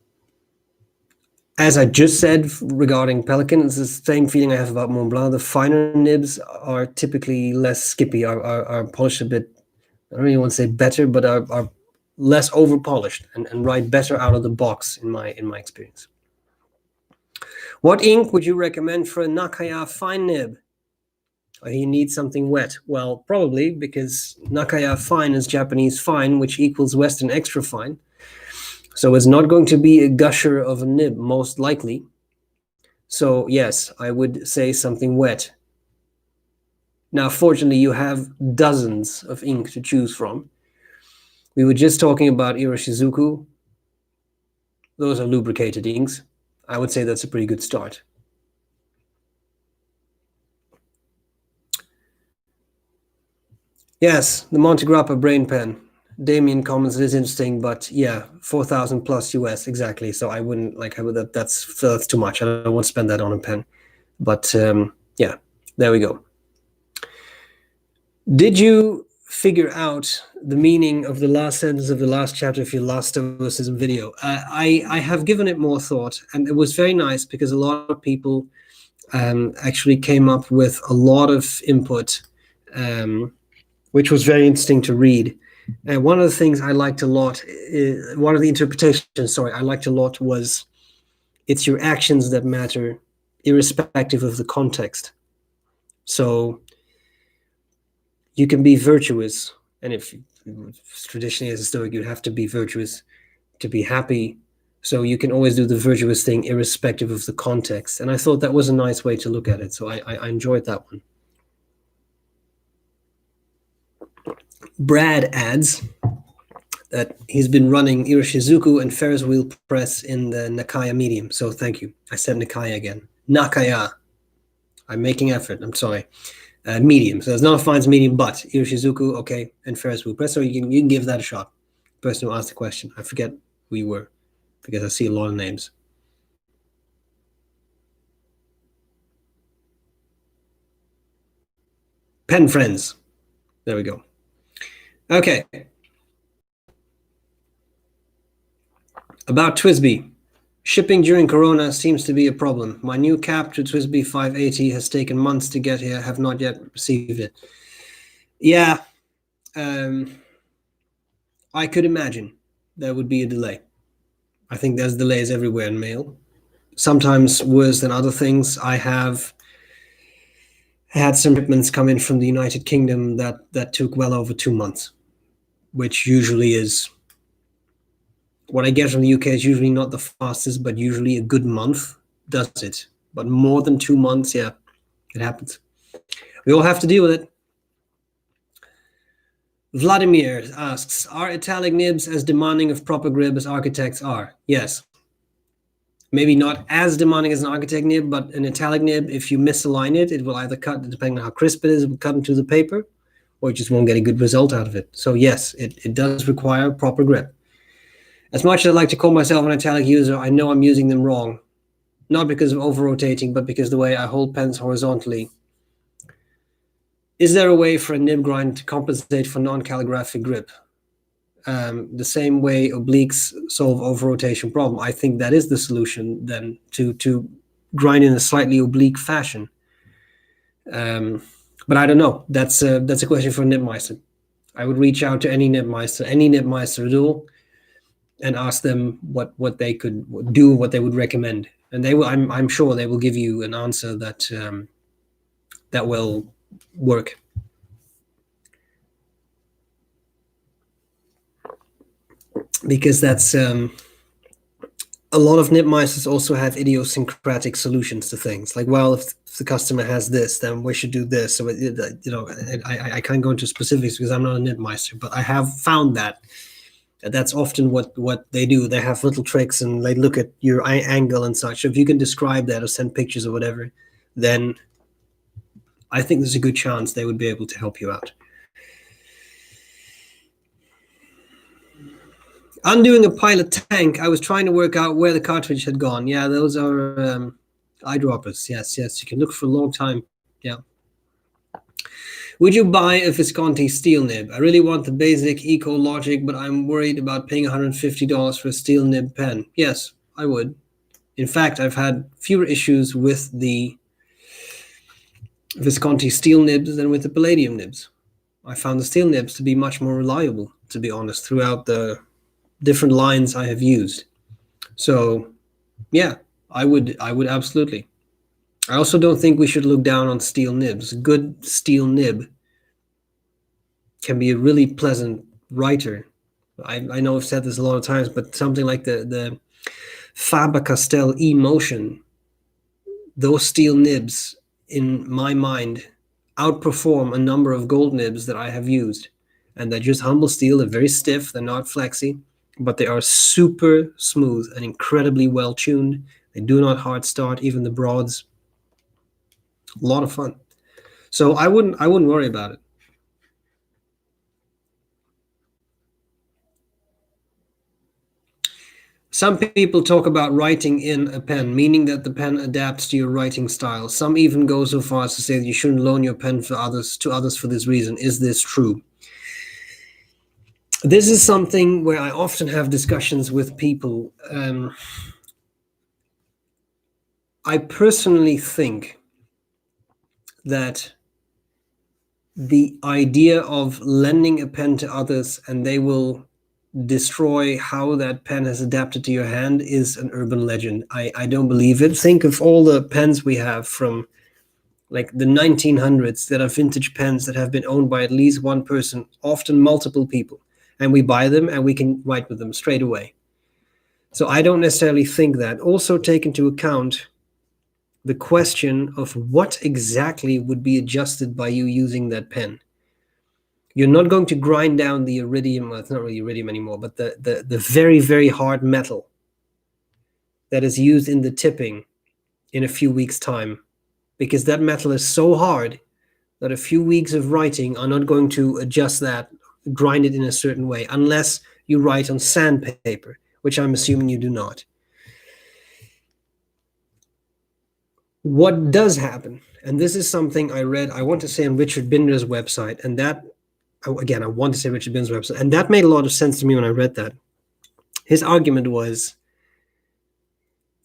as I just said regarding Pelican, it's the same feeling I have about Mont Blanc. The finer nibs are typically less skippy, are polished a bit, I don't really want to say better, but are less over polished and write better out of the box in my experience. What ink would you recommend for a Nakaya fine nib? You need something wet. Well, probably because Nakaya fine is Japanese fine, which equals Western extra fine. So it's not going to be a gusher of a nib, most likely. So yes, I would say something wet. Now, fortunately, you have dozens of ink to choose from. We were just talking about Iroshizuku. Those are lubricated inks. I would say that's a pretty good start. Yes, the Monte Grappa brain pen. Damien comments it is interesting, but yeah, 4,000 plus US, exactly. So I wouldn't that's too much. I don't want to spend that on a pen. But yeah, there we go. Did you figure out the meaning of the last sentence of the last chapter of your last Stoicism video? I have given it more thought, and it was very nice because a lot of people actually came up with a lot of input, which was very interesting to read. And one of the things I liked a lot, one of the interpretations, I liked a lot was, it's your actions that matter, irrespective of the context. So you can be virtuous, and if traditionally as a Stoic, you'd have to be virtuous to be happy. So you can always do the virtuous thing irrespective of the context. And I thought that was a nice way to look at it. So I enjoyed that one. Brad adds that he's been running Iroshizuku and Ferris wheel press in the Nakaya medium. So thank you. I said Nakaya again. Nakaya. I'm making effort. I'm sorry. Medium. So it's not a fines medium, but Iroshizuku, okay, and Ferris wheel press. So you can give that a shot. The person who asked the question. I forget who you were because I see a lot of names. Pen friends. There we go. Okay. About TWSBI. Shipping during Corona seems to be a problem. My new cap to TWSBI 580 has taken months to get here. Have not yet received it. Yeah. I could imagine there would be a delay. I think there's delays everywhere in mail. Sometimes worse than other things. I have had some shipments come in from the United Kingdom that took well over 2 months, which usually is, what I get from the UK is usually not the fastest, but usually a good month does it. But more than 2 months, yeah, it happens. We all have to deal with it. Vladimir asks, are italic nibs as demanding of proper grip as architects are? Yes. Maybe not as demanding as an architect nib, but an italic nib, if you misalign it, it will either cut, depending on how crisp it is, it will cut into the paper, or you just won't get a good result out of it. So yes, it does require proper grip. As much as I like to call myself an italic user, I know I'm using them wrong. Not because of over-rotating, but because the way I hold pens horizontally. Is there a way for a nib grind to compensate for non-calligraphic grip? The same way obliques solve over-rotation problem. I think that is the solution then, to grind in a slightly oblique fashion. But I don't know. That's a question for a nibmeister. I would reach out to any nibmeister dual, and ask them what they could do, what they would recommend, and they will. I'm sure they will give you an answer that that will work. Because that's a lot of nibmeisters also have idiosyncratic solutions to things. Like, well, if the customer has this, then we should do this. So I can't go into specifics because I'm not a nibmeister, but I have found that's often what they do. They have little tricks and they look at your angle and such. So if you can describe that or send pictures or whatever, then I think there's a good chance they would be able to help you out. Undoing a pilot tank, I was trying to work out where the cartridge had gone. Yeah, those are eyedroppers. Yes, you can look for a long time. Yeah. Would you buy a Visconti steel nib? I really want the basic Eco Logic, but I'm worried about paying $150 for a steel nib pen. Yes, I would. In fact, I've had fewer issues with the Visconti steel nibs than with the palladium nibs. I found the steel nibs to be much more reliable, to be honest, throughout the different lines I have used. So, yeah, I would absolutely. I also don't think we should look down on steel nibs. A good steel nib can be a really pleasant writer. I know I've said this a lot of times, but something like the Faber-Castell E-Motion, those steel nibs, in my mind, outperform a number of gold nibs that I have used. And they're just humble steel. They're very stiff. They're not flexy, but they are super smooth and incredibly well tuned. They do not hard start, even the broads. A lot of fun. So I wouldn't worry about it. Some people talk about writing in a pen, meaning that the pen adapts to your writing style. Some even go so far as to say that you shouldn't loan your pen to others for this reason. Is this true? This is something where I often have discussions with people. I personally think that the idea of lending a pen to others and they will destroy how that pen has adapted to your hand is an urban legend. I don't believe it. Think of all the pens we have from like the 1900s that are vintage pens that have been owned by at least one person, often multiple people. And we buy them and we can write with them straight away. So I don't necessarily think that. Also take into account the question of what exactly would be adjusted by you using that pen. You're not going to grind down the iridium, well, it's not really iridium anymore, but the very, very hard metal that is used in the tipping in a few weeks' time, because that metal is so hard that a few weeks of writing are not going to adjust that, grind it in a certain way, unless you write on sandpaper, which I'm assuming you do not. What does happen, and this is something I read, I want to say on Richard Binder's website, and that, again, I want to say Richard Binder's website, and that made a lot of sense to me when I read that. His argument was,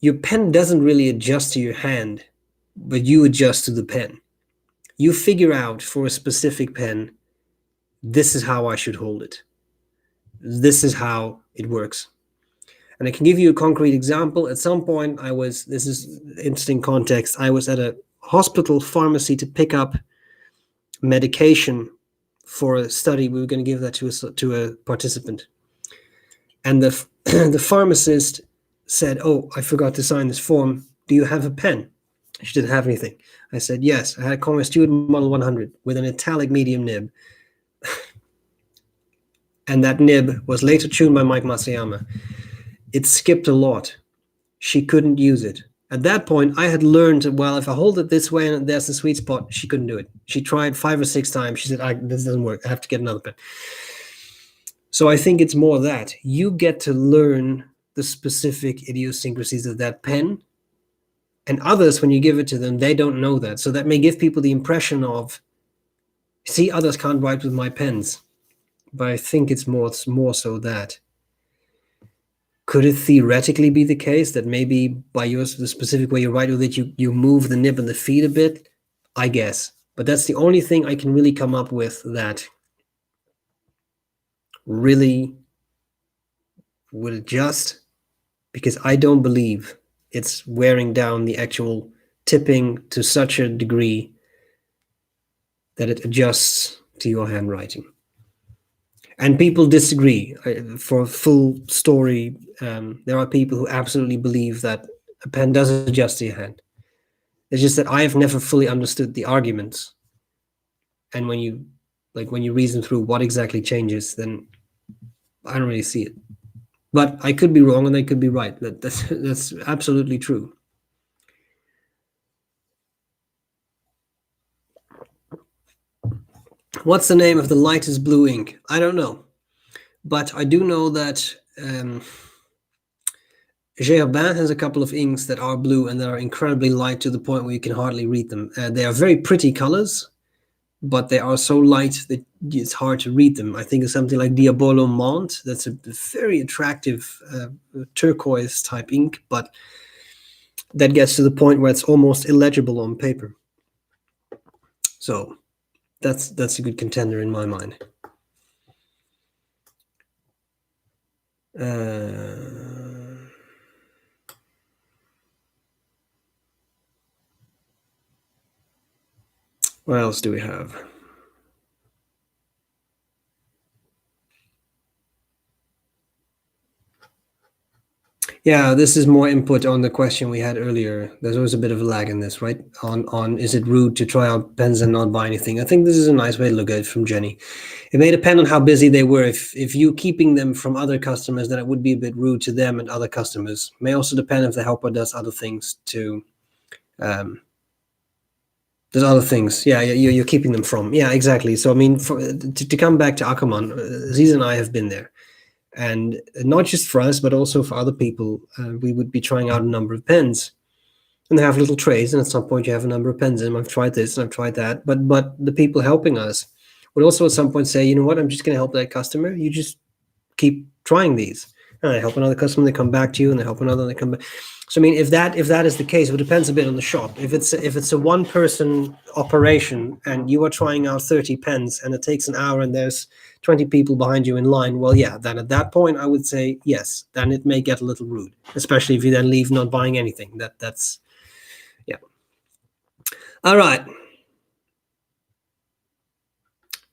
your pen doesn't really adjust to your hand, but you adjust to the pen. You figure out for a specific pen, this is how I should hold it. This is how it works. And I can give you a concrete example. At some point, this is interesting context, I was at a hospital pharmacy to pick up medication for a study. We were going to give that to a participant. And the pharmacist said, "Oh, I forgot to sign this form. Do you have a pen?" She didn't have anything. I said, "Yes, I had a Conway Stewart Model 100 with an italic medium nib." And that nib was later tuned by Mike Masayama. It skipped a lot. She couldn't use it. At that point, I had learned, well, if I hold it this way and there's the sweet spot, she couldn't do it. She tried 5 or 6 times. She said, this doesn't work. I have to get another pen. So I think it's more that. You get to learn the specific idiosyncrasies of that pen. And others, when you give it to them, they don't know that. So that may give people the impression of, see, others can't write with my pens. But I think it's more so that. Could it theoretically be the case that maybe by the specific way you write with it, you move the nib and the feet a bit? I guess. But that's the only thing I can really come up with that really would adjust, because I don't believe it's wearing down the actual tipping to such a degree that it adjusts to your handwriting. And people disagree. For a full story, there are people who absolutely believe that a pen does adjust to your hand. It's just that I have never fully understood the arguments. And when you reason through what exactly changes, then I don't really see it. But I could be wrong and I could be right. That's absolutely true. What's the name of the lightest blue ink? I don't know. But I do know that B.R.E has a couple of inks that are blue and that are incredibly light to the point where you can hardly read them. They are very pretty colors, but they are so light that it's hard to read them. I think it's something like Diabolo Mont. That's a very attractive turquoise type ink, but that gets to the point where it's almost illegible on paper. So that's a good contender in my mind. What else do we have? Yeah, this is more input on the question we had earlier. There's always a bit of a lag in this, right? On is it rude to try out pens and not buy anything? I think this is a nice way to look at it from Jenny. It may depend on how busy they were. If you keeping them from other customers, then it would be a bit rude to them and other customers. May also depend if the helper does other things to. There's other things. Yeah, you're keeping them from. Yeah, exactly. So I mean, to come back to Ackerman, Aziz and I have been there. And not just for us, but also for other people, we would be trying out a number of pens, and they have little trays. And at some point, you have a number of pens in them. I've tried this and I've tried that. But the people helping us would also at some point say, you know what, I'm just going to help that customer. You just keep trying these. And I help another customer, they come back to you, and they help another, and they come back. So I mean, if that is the case, it depends a bit on the shop. If it's a one person operation and you are trying out 30 pens and it takes an hour and there's 20 people behind you in line, well, yeah, then at that point I would say yes. Then it may get a little rude, especially if you then leave not buying anything. That's yeah. All right.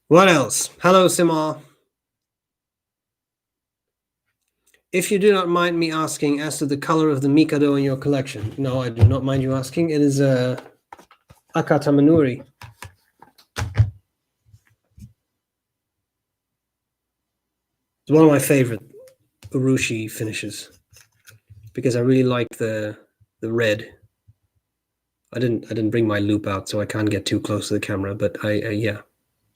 What else? Hello, Simar. If you do not mind me asking as to the color of the Mikado in your collection. No, I do not mind you asking. It is Akatamanuri. It's one of my favorite urushi finishes because I really like the red. I didn't bring my loop out, so I can't get too close to the camera. But yeah,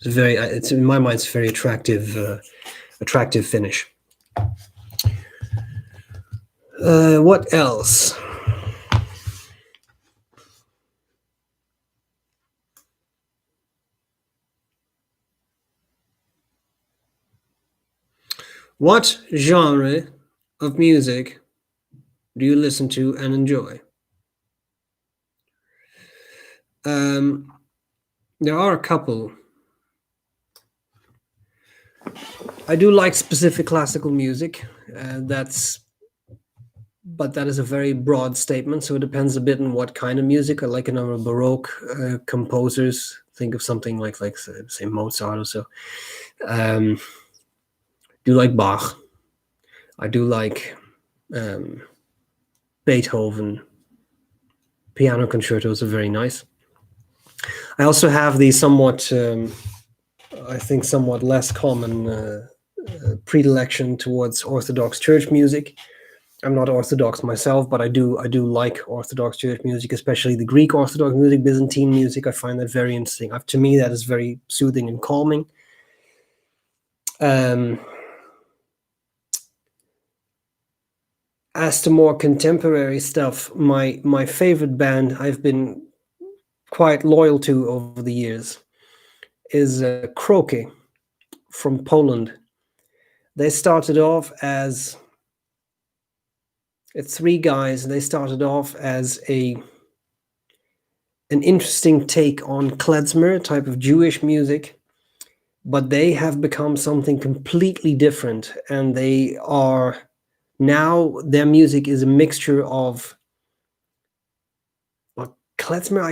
it's in my mind, it's a very attractive finish. What else? What genre of music do you listen to and enjoy? There are a couple. I do like specific classical music. But that is a very broad statement, so it depends a bit on what kind of music. I like a number of Baroque composers. Think of something like say Mozart or so. Do like Bach. I do like Beethoven. Piano concertos are very nice. I also have the somewhat less common predilection towards Orthodox church music. I'm not Orthodox myself, but I do like Orthodox church music, especially the Greek Orthodox music, Byzantine music. I find that very interesting. To me, that is very soothing and calming. As to more contemporary stuff, my favorite band I've been quite loyal to over the years is B.R.E. from Poland. They started off as three guys. They started off as an interesting take on klezmer type of Jewish music, but they have become something completely different, and they are now, their music is a mixture of klezmer.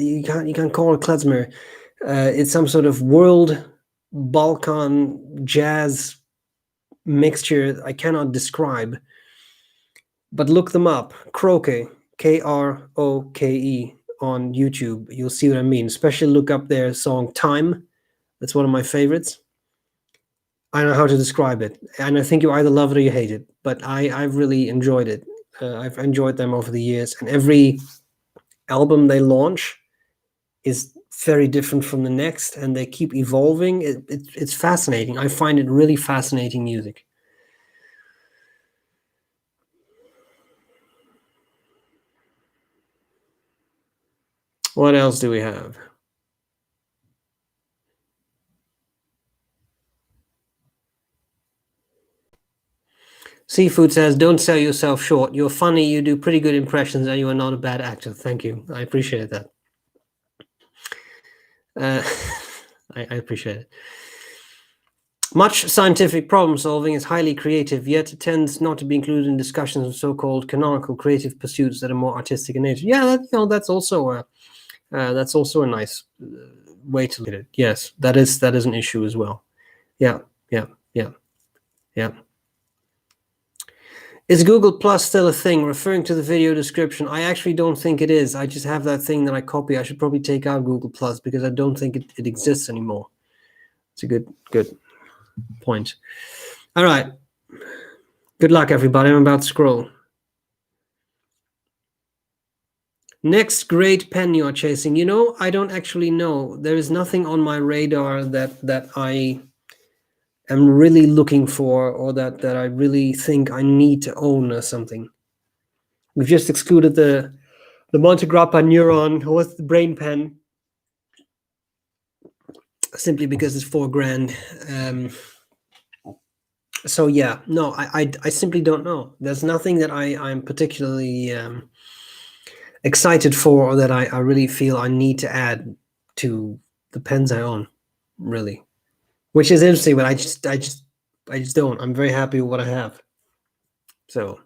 You can't call it klezmer. It's some sort of world Balkan jazz mixture I cannot describe. But look them up. Kroke, Kroke, on YouTube. You'll see what I mean. Especially look up their song Time. That's one of my favorites. I don't know how to describe it. And I think you either love it or you hate it. But I've really enjoyed it. I've enjoyed them over the years. And every album they launch is very different from the next. And they keep evolving. It's fascinating. I find it really fascinating music. What else do we have? Seafood says, don't sell yourself short. You're funny, you do pretty good impressions, and you are not a bad actor. Thank you. I appreciate that. I appreciate it. Much scientific problem solving is highly creative, yet it tends not to be included in discussions of so-called canonical creative pursuits that are more artistic in nature. Yeah, that's also a nice way to look at it. Yes, that is an issue as well. Yeah. Is Google Plus still a thing? Referring to the video description, I actually don't think it is. I just have that thing that I copy. I should probably take out Google Plus because I don't think it exists anymore. It's a good point. All right. Good luck, everybody. I'm about to scroll. Next great pen you are chasing. You know, I don't actually know. There is nothing on my radar that I am really looking for, or that I really think I need to own or something. We've just excluded the Monte Grappa Neuron, or what's the brain pen, simply because it's $4,000. So yeah, no, I simply don't know. There's nothing that I'm particularly excited for, or that I really feel I need to add to the pens I own, really. Which is interesting, but I just don't. I'm very happy with what I have. So,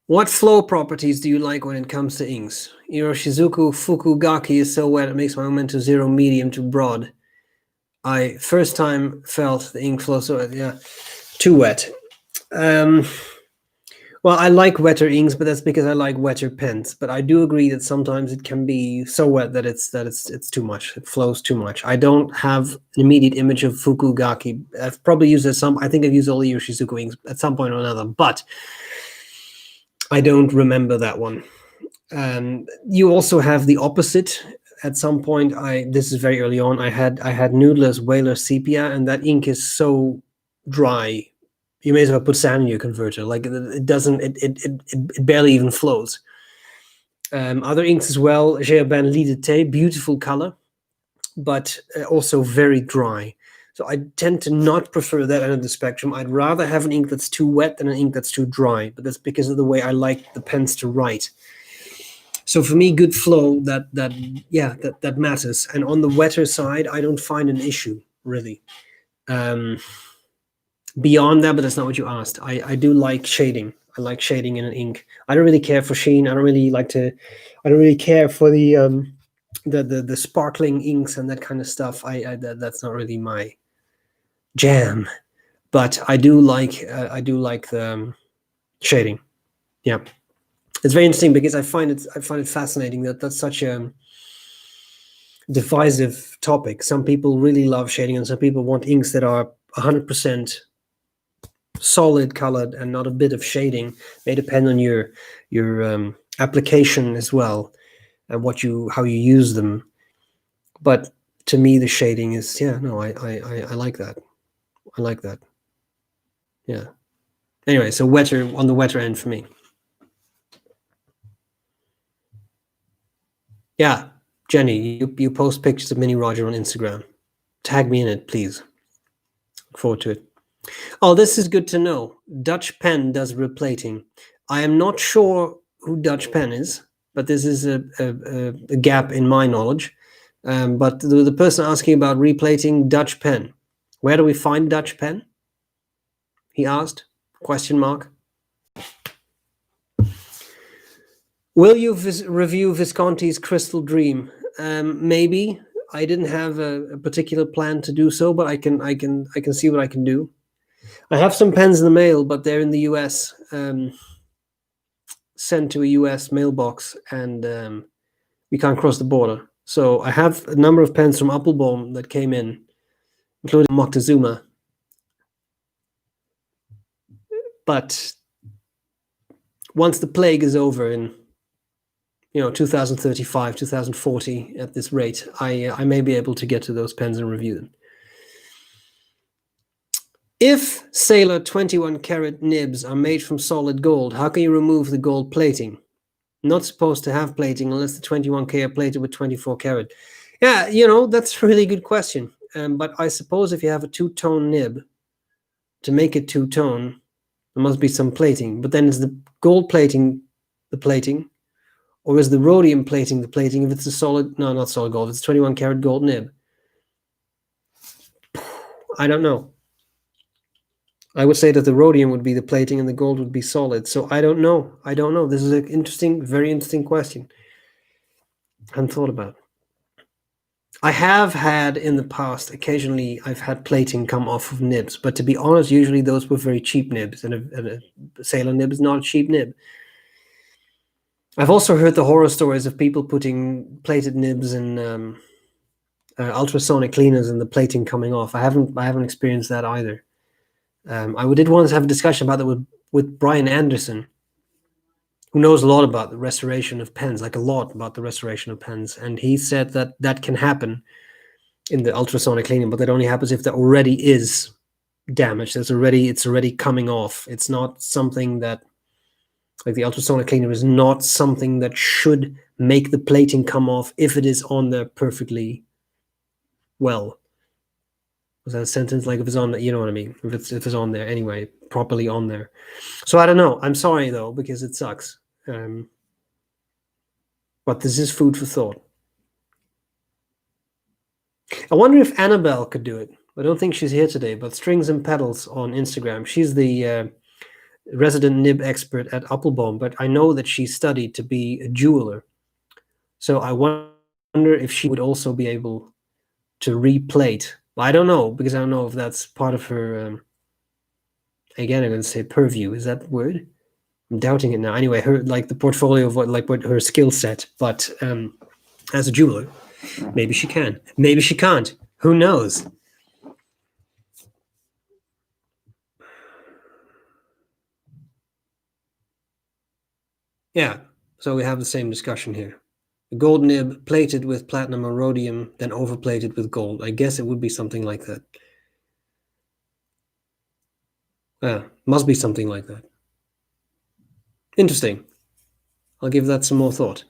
what flow properties do you like when it comes to inks? Iroshizuku Fukugaki is so wet it makes my Momento Zero medium to broad. I first time felt the ink flow so too wet. Well, I like wetter inks, but that's because I like wetter pens. But I do agree that sometimes it can be so wet that it's too much. It flows too much. I don't have an immediate image of Fukugaki. I've probably used it I think I've used all the Yoshizuku inks at some point or another, but I don't remember that one. You also have the opposite. At some point, this is very early on, I had Noodler's Whaler Sepia, and that ink is so dry. You may as well put sand in your converter. Like it doesn't, it barely even flows. Other inks as well, Gerben Lidete, beautiful color, but also very dry. So I tend to not prefer that end of the spectrum. I'd rather have an ink that's too wet than an ink that's too dry, but that's because of the way I like the pens to write. So for me, good flow, that matters. And on the wetter side, I don't find an issue, really. Beyond that, but that's not what you asked. I do like shading. I like shading in an ink. I don't really care for sheen. I don't really care for the sparkling inks and that kind of stuff. That's not really my jam. But I do like the shading. Yeah. It's very interesting because I find it fascinating that that's such a divisive topic. Some people really love shading, and some people want inks that are 100% solid colored and not a bit of shading. May depend on your application as well, and how you use them. But to me, the shading is I like that. I like that. Yeah. Anyway, so on the wetter end for me. Yeah, Jenny, you post pictures of Mini Roger on Instagram. Tag me in it, please. Look forward to it. Oh, this is good to know. Dutch Pen does replating. I am not sure who Dutch Pen is, but this is a gap in my knowledge. But the person asking about replating, Dutch Pen. Where do we find Dutch Pen? He asked, ? Will you review Visconti's Crystal Dream? Maybe. I didn't have a particular plan to do so, but I can see what I can do. I have some pens in the mail, but they're in the US, sent to a US mailbox, and we can't cross the border. So I have a number of pens from Appelboom that came in, including Moctezuma. But once the plague is over in 2035, 2040 at this rate, I may be able to get to those pens and review them. If Sailor 21 karat nibs are made from solid gold, how can you remove the gold plating? Not supposed to have plating unless the 21K are plated with 24 karat. Yeah, that's a really good question. But I suppose if you have a two-tone nib, to make it two-tone, there must be some plating. But then is the gold plating the plating? Or is the rhodium plating the plating if it's a solid, no, not solid gold, if it's 21 karat gold nib? I don't know. I would say that the rhodium would be the plating and the gold would be solid. So I don't know. I don't know. This is an interesting, very interesting question. I hadn't thought about. I have had in the past, occasionally, I've had plating come off of nibs. But to be honest, usually those were very cheap nibs. And a sailor nib is not a cheap nib. I've also heard the horror stories of people putting plated nibs in ultrasonic cleaners and the plating coming off. I haven't experienced that either. I did once have a discussion about that with Brian Anderson, who knows a lot about the restoration of pens, like a lot about the restoration of pens. And he said that that can happen in the ultrasonic cleaning, but that only happens if there already is damage. It's already coming off. It's not something that, like the ultrasonic cleaner is not something that should make the plating come off if it is on there perfectly well. Was that a sentence? Like if it's on, you know what I mean? If it's on there anyway, properly on there. So I don't know. I'm sorry though, because it sucks. But this is food for thought. I wonder if Annabelle could do it. I don't think she's here today, but Strings and Pedals on Instagram. She's the resident nib expert at Appelboom, but I know that she studied to be a jeweler. So I wonder if she would also be able to replate. I don't know, because I don't know if that's part of her, again, I'm going to say purview. Is that the word? I'm doubting it now. Anyway, her, like the portfolio of what her skill set, but as a jeweler, maybe she can. Maybe she can't. Who knows? Yeah, so we have the same discussion here. A gold nib plated with platinum or rhodium, then overplated with gold. I guess it would be something like that. Yeah, must be something like that. Interesting. I'll give that some more thought.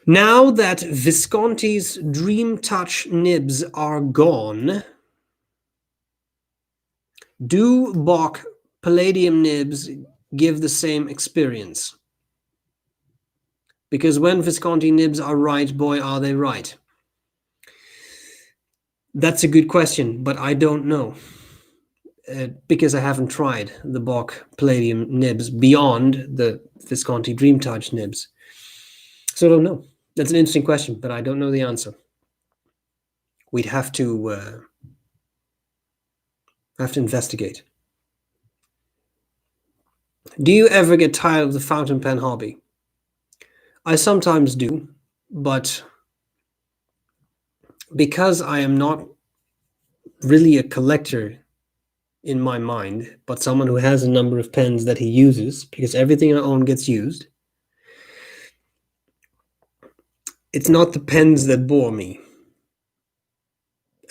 Now that Visconti's Dream Touch nibs are gone, do B.R.E Palladium nibs give the same experience? Because when Visconti nibs are right, boy, are they right. That's a good question, but I don't know. Because I haven't tried the B.R.E Palladium nibs beyond the Visconti Dream Touch nibs. So I don't know. That's an interesting question, but I don't know the answer. We'd have to investigate. Do you ever get tired of the fountain pen hobby? I sometimes do, but because I am not really a collector in my mind, but someone who has a number of pens that he uses, because everything I own gets used, it's not the pens that bore me.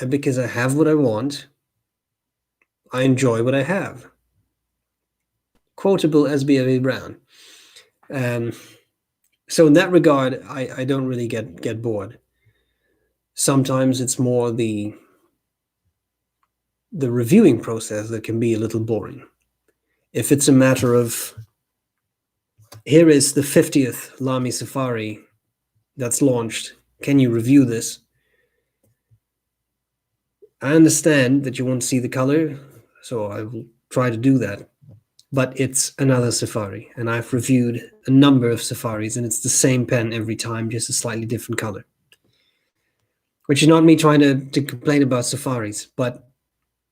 And because I have what I want, I enjoy what I have. Quotable SBREBROWN. So in that regard, I don't really get bored. Sometimes it's more the reviewing process that can be a little boring. If it's a matter of, here is the 50th Lamy Safari that's launched, can you review this? I understand that you want to see the color, so I will try to do that. But it's another Safari, and I've reviewed a number of Safaris, and it's the same pen every time, just a slightly different color. Which is not me trying to complain about Safaris, but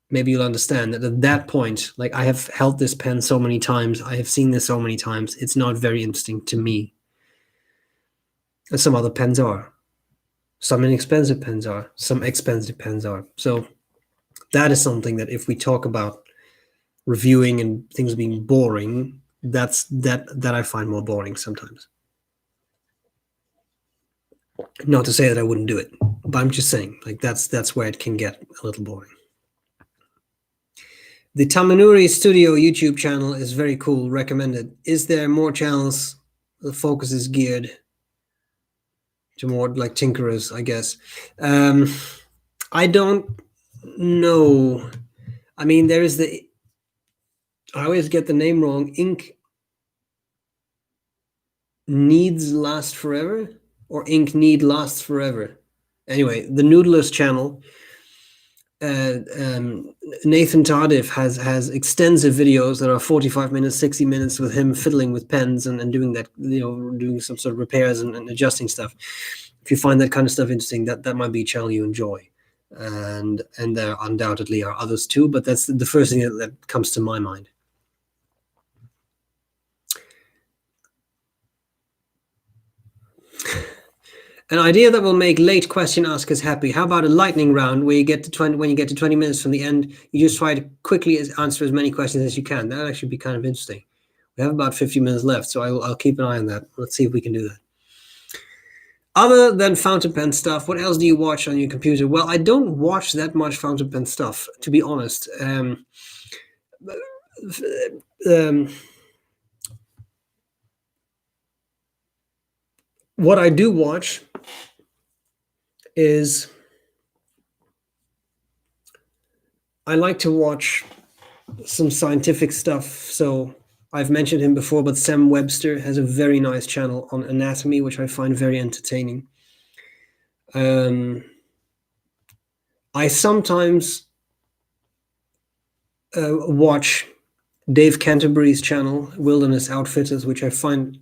maybe you'll understand that at that point, like I have held this pen so many times, I have seen this so many times, it's not very interesting to me. And some other pens are. Some inexpensive pens are. Some expensive pens are. So that is something that if we talk about reviewing and things being boring, that I find more boring sometimes. Not to say that I wouldn't do it, but I'm just saying, like that's where it can get a little boring. The Tamanuri Studio YouTube channel is very cool, recommended. Is there more channels? The focus is geared to more like tinkerers, I guess. I don't know. I mean, there is I always get the name wrong. Ink Needs Last Forever, or Ink Need Lasts Forever. Anyway, the Noodlers channel. Nathan Tardif has extensive videos that are 45 minutes, 60 minutes with him fiddling with pens and doing that, doing some sort of repairs and adjusting stuff. If you find that kind of stuff interesting, that might be a channel you enjoy. And there undoubtedly are others too, but that's the first thing that comes to my mind. An idea that will make late question askers happy. How about a lightning round where you get to 20, when you get to 20 minutes from the end, you just try to quickly answer as many questions as you can. That would actually be kind of interesting. We have about 50 minutes left, so I'll keep an eye on that. Let's see if we can do that. Other than fountain pen stuff, what else do you watch on your computer? Well, I don't watch that much fountain pen stuff, to be honest. What I do watch is I like to watch some scientific stuff. So I've mentioned him before, but Sam Webster has a very nice channel on anatomy, which I find very entertaining. I sometimes watch Dave Canterbury's channel, Wilderness Outfitters, which I find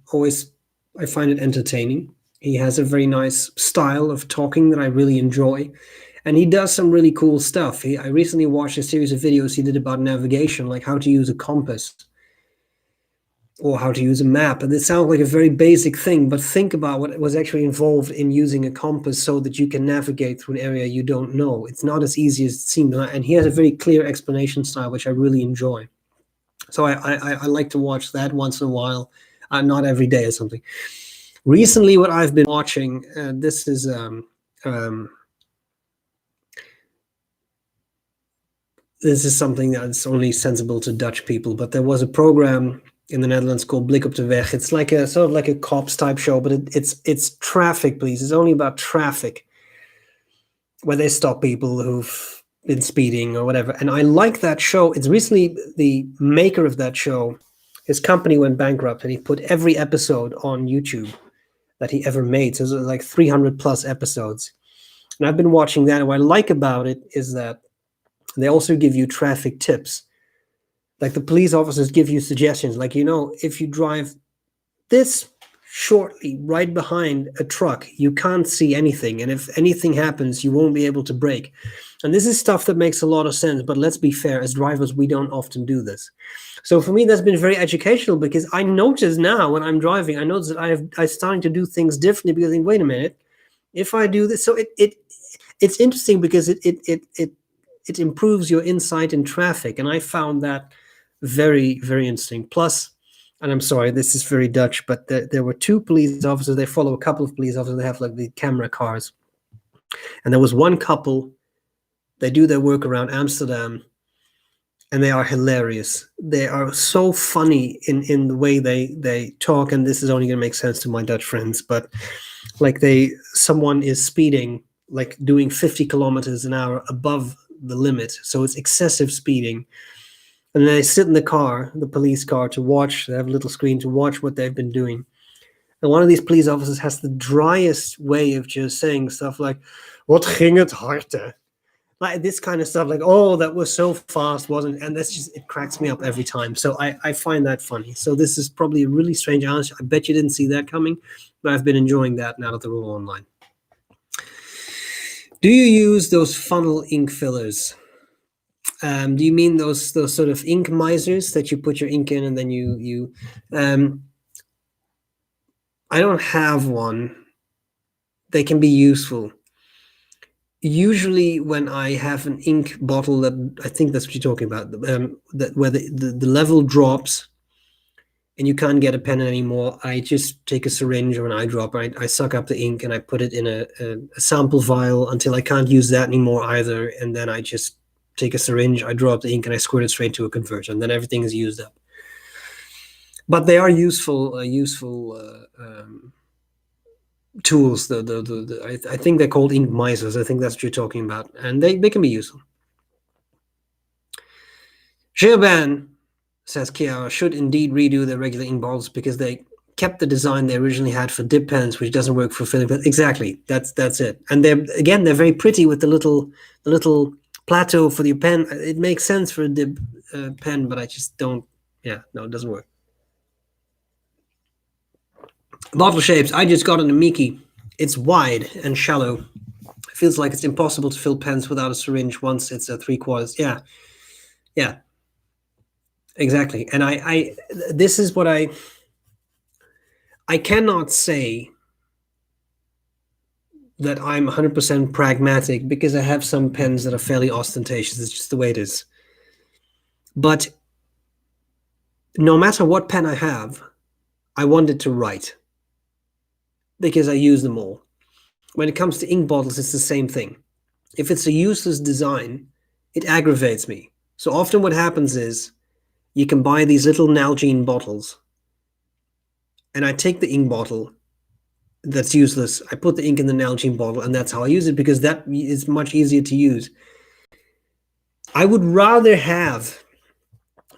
it entertaining. He has a very nice style of talking that I really enjoy. And he does some really cool stuff. I recently watched a series of videos he did about navigation, like how to use a compass or how to use a map. And it sounds like a very basic thing, but think about what was actually involved in using a compass so that you can navigate through an area you don't know. It's not as easy as it seems. And he has a very clear explanation style, which I really enjoy. So I like to watch that once in a while, not every day or something. Recently, what I've been watching, this is something that's only sensible to Dutch people, but there was a program in the Netherlands called Blik op de Weg. It's like a sort of like a cops type show, but it's traffic police. It's only about traffic, where they stop people who've been speeding or whatever. And I like that show. It's recently, the maker of that show, his company went bankrupt, and he put every episode on YouTube that he ever made. So there's like 300 plus episodes. And I've been watching that. And what I like about it is that they also give you traffic tips. Like the police officers give you suggestions, like, if you drive this shortly right behind a truck, you can't see anything. And if anything happens, you won't be able to brake. And this is stuff that makes a lot of sense. But let's be fair, as drivers, we don't often do this. So for me, that's been very educational, because I notice now when I'm driving, I notice that I'm starting to do things differently, because I think, wait a minute, if I do this, so it's interesting, because it improves your insight in traffic. And I found that very, very interesting. Plus, and I'm sorry, this is very Dutch, but there were two police officers. They follow a couple of police officers. They have like the camera cars. And there was one couple, they do their work around Amsterdam, and they are hilarious. They are so funny in the way they talk. And this is only going to make sense to my Dutch friends, but like someone is speeding, like doing 50 kilometers an hour above the limit. So it's excessive speeding. And then they sit in the car, the police car, to watch. They have a little screen to watch what they've been doing. And one of these police officers has the driest way of just saying stuff like, "Wat ging het hard?" Like this kind of stuff, like, "Oh, that was so fast, wasn't it?" And that's just, it cracks me up every time. So I find that funny. So this is probably a really strange answer. I bet you didn't see that coming, but I've been enjoying that now that they're all online. Do you use those funnel ink fillers? Do you mean those sort of ink misers that you put your ink in and then you I don't have one. They can be useful. Usually when I have an ink bottle, that I think that's what you're talking about, that where the level drops and you can't get a pen anymore, I just take a syringe or an eyedropper. I suck up the ink and I put it in a sample vial until I can't use that anymore either. And then I just take a syringe, I draw up the ink, and I squirt it straight to a converter, and then everything is used up. But they are useful tools. I think they're called ink misers. I think that's what you're talking about, and they can be useful. Gerban, says Kiara, should indeed redo their regular ink bottles because they kept the design they originally had for dip pens, which doesn't work for filling. But exactly, that's it. And they're very pretty with the little plateau for your pen. It makes sense for a dip pen, but I just don't. Yeah, no, it doesn't work. Bottle shapes. I just got an Amiki. It's wide and shallow. It feels like it's impossible to fill pens without a syringe once it's a 3/4. Yeah, yeah, exactly. And I this is what I cannot say that I'm 100% pragmatic because I have some pens that are fairly ostentatious. It's just the way it is. But no matter what pen I have, I want it to write because I use them all. When it comes to ink bottles, it's the same thing. If it's a useless design, it aggravates me. So often what happens is you can buy these little Nalgene bottles, and I take the ink bottle that's useless, I put the ink in the Nalgene bottle, and that's how I use it because that is much easier to use. I would rather have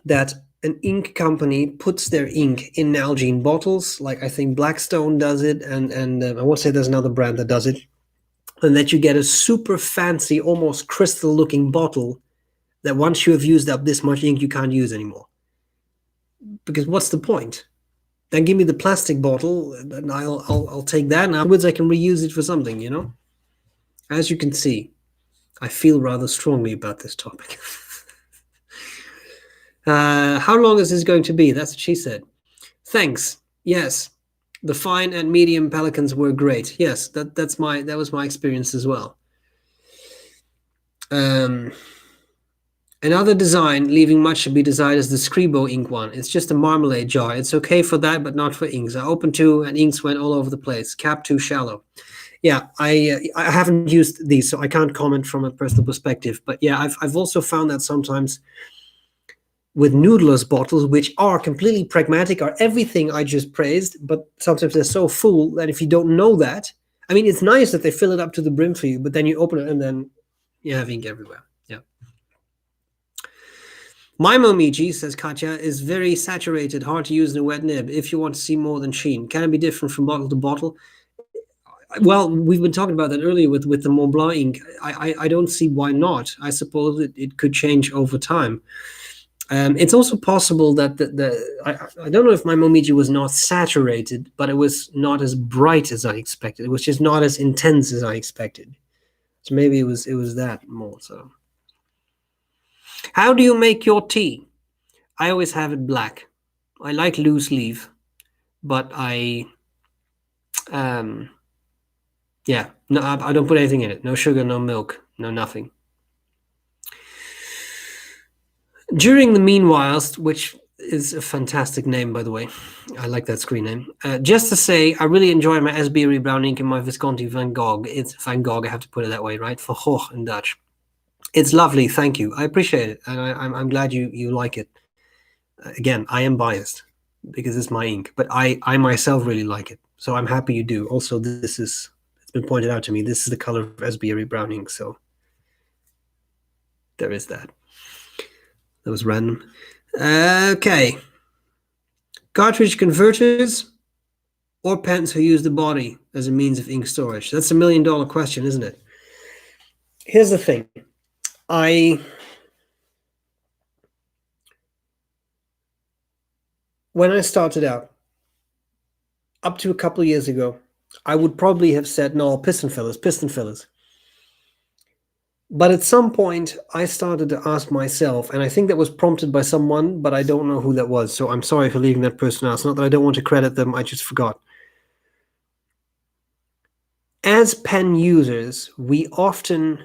that an ink company puts their ink in Nalgene bottles, like I think Blackstone does it, and I won't say there's another brand that does it, and that you get a super fancy, almost crystal-looking bottle that once you have used up this much ink, you can't use anymore. Because what's the point? Then give me the plastic bottle, and I'll take that, and afterwards I can reuse it for something, you know? As you can see, I feel rather strongly about this topic. How long is this going to be? That's what she said. Thanks. Yes, the fine and medium pelicans were great. Yes, that was my experience as well. Another design leaving much to be desired is the Scribo ink one. It's just a marmalade jar. It's okay for that, but not for inks. I opened two and inks went all over the place. Cap too shallow. Yeah, I haven't used these, so I can't comment from a personal perspective. But yeah, I've also found that sometimes with noodler's bottles, which are completely pragmatic, are everything I just praised, but sometimes they're so full that if you don't know that, I mean, it's nice that they fill it up to the brim for you, but then you open it and then you have ink everywhere. Yeah. My Momiji, says Katya, is very saturated, hard to use in a wet nib if you want to see more than sheen. Can it be different from bottle to bottle? Well, we've been talking about that earlier with the Mont Blanc ink. I don't see why not. I suppose it could change over time. It's also possible that I don't know if my Momiji was not saturated, but it was not as bright as I expected. It was just not as intense as I expected. So maybe it was that more so. How do you make your tea? I always have it black. I like loose leaf, but yeah, no, I don't put anything in it. No sugar, no milk, no nothing. During the meanwhile, which is a fantastic name, by the way. I like that screen name. Just to say, I really enjoy my SBREBROWN ink and my Visconti Van Gogh. It's Van Gogh, I have to put it that way, right? For Gogh in Dutch. It's lovely, thank you. I appreciate it, and I'm glad you like it. Again, I am biased because it's my ink, but I myself really like it. So I'm happy you do. Also, it's been pointed out to me, this is the color of SBREBROWN ink, so there is that. That was random. Okay. Cartridge converters or pens who use the body as a means of ink storage? That's $1 million question, isn't it? Here's the thing. When I started out, up to a couple of years ago, I would probably have said, no, piston fillers. But at some point, I started to ask myself, and I think that was prompted by someone, but I don't know who that was. So I'm sorry for leaving that person out. It's not that I don't want to credit them, I just forgot. As pen users, we often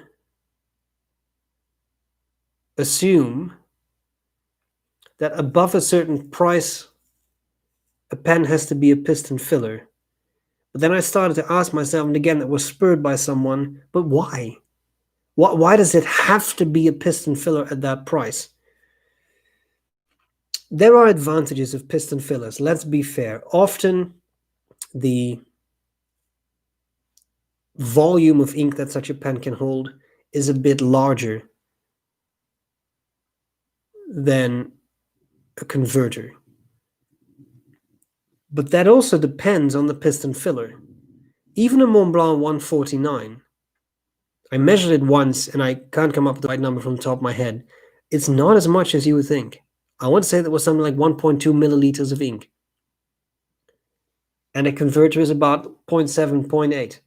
assume that above a certain price, a pen has to be a piston filler. But then I started to ask myself, and again, that was spurred by someone, but why? Why does it have to be a piston filler at that price? There are advantages of piston fillers, let's be fair. Often the volume of ink that such a pen can hold is a bit larger than a converter. But that also depends on the piston filler. Even a Montblanc 149, I measured it once and I can't come up with the right number from the top of my head. It's not as much as you would think. I want to say that was something like 1.2 milliliters of ink. And a converter is about 0.7, 0.8.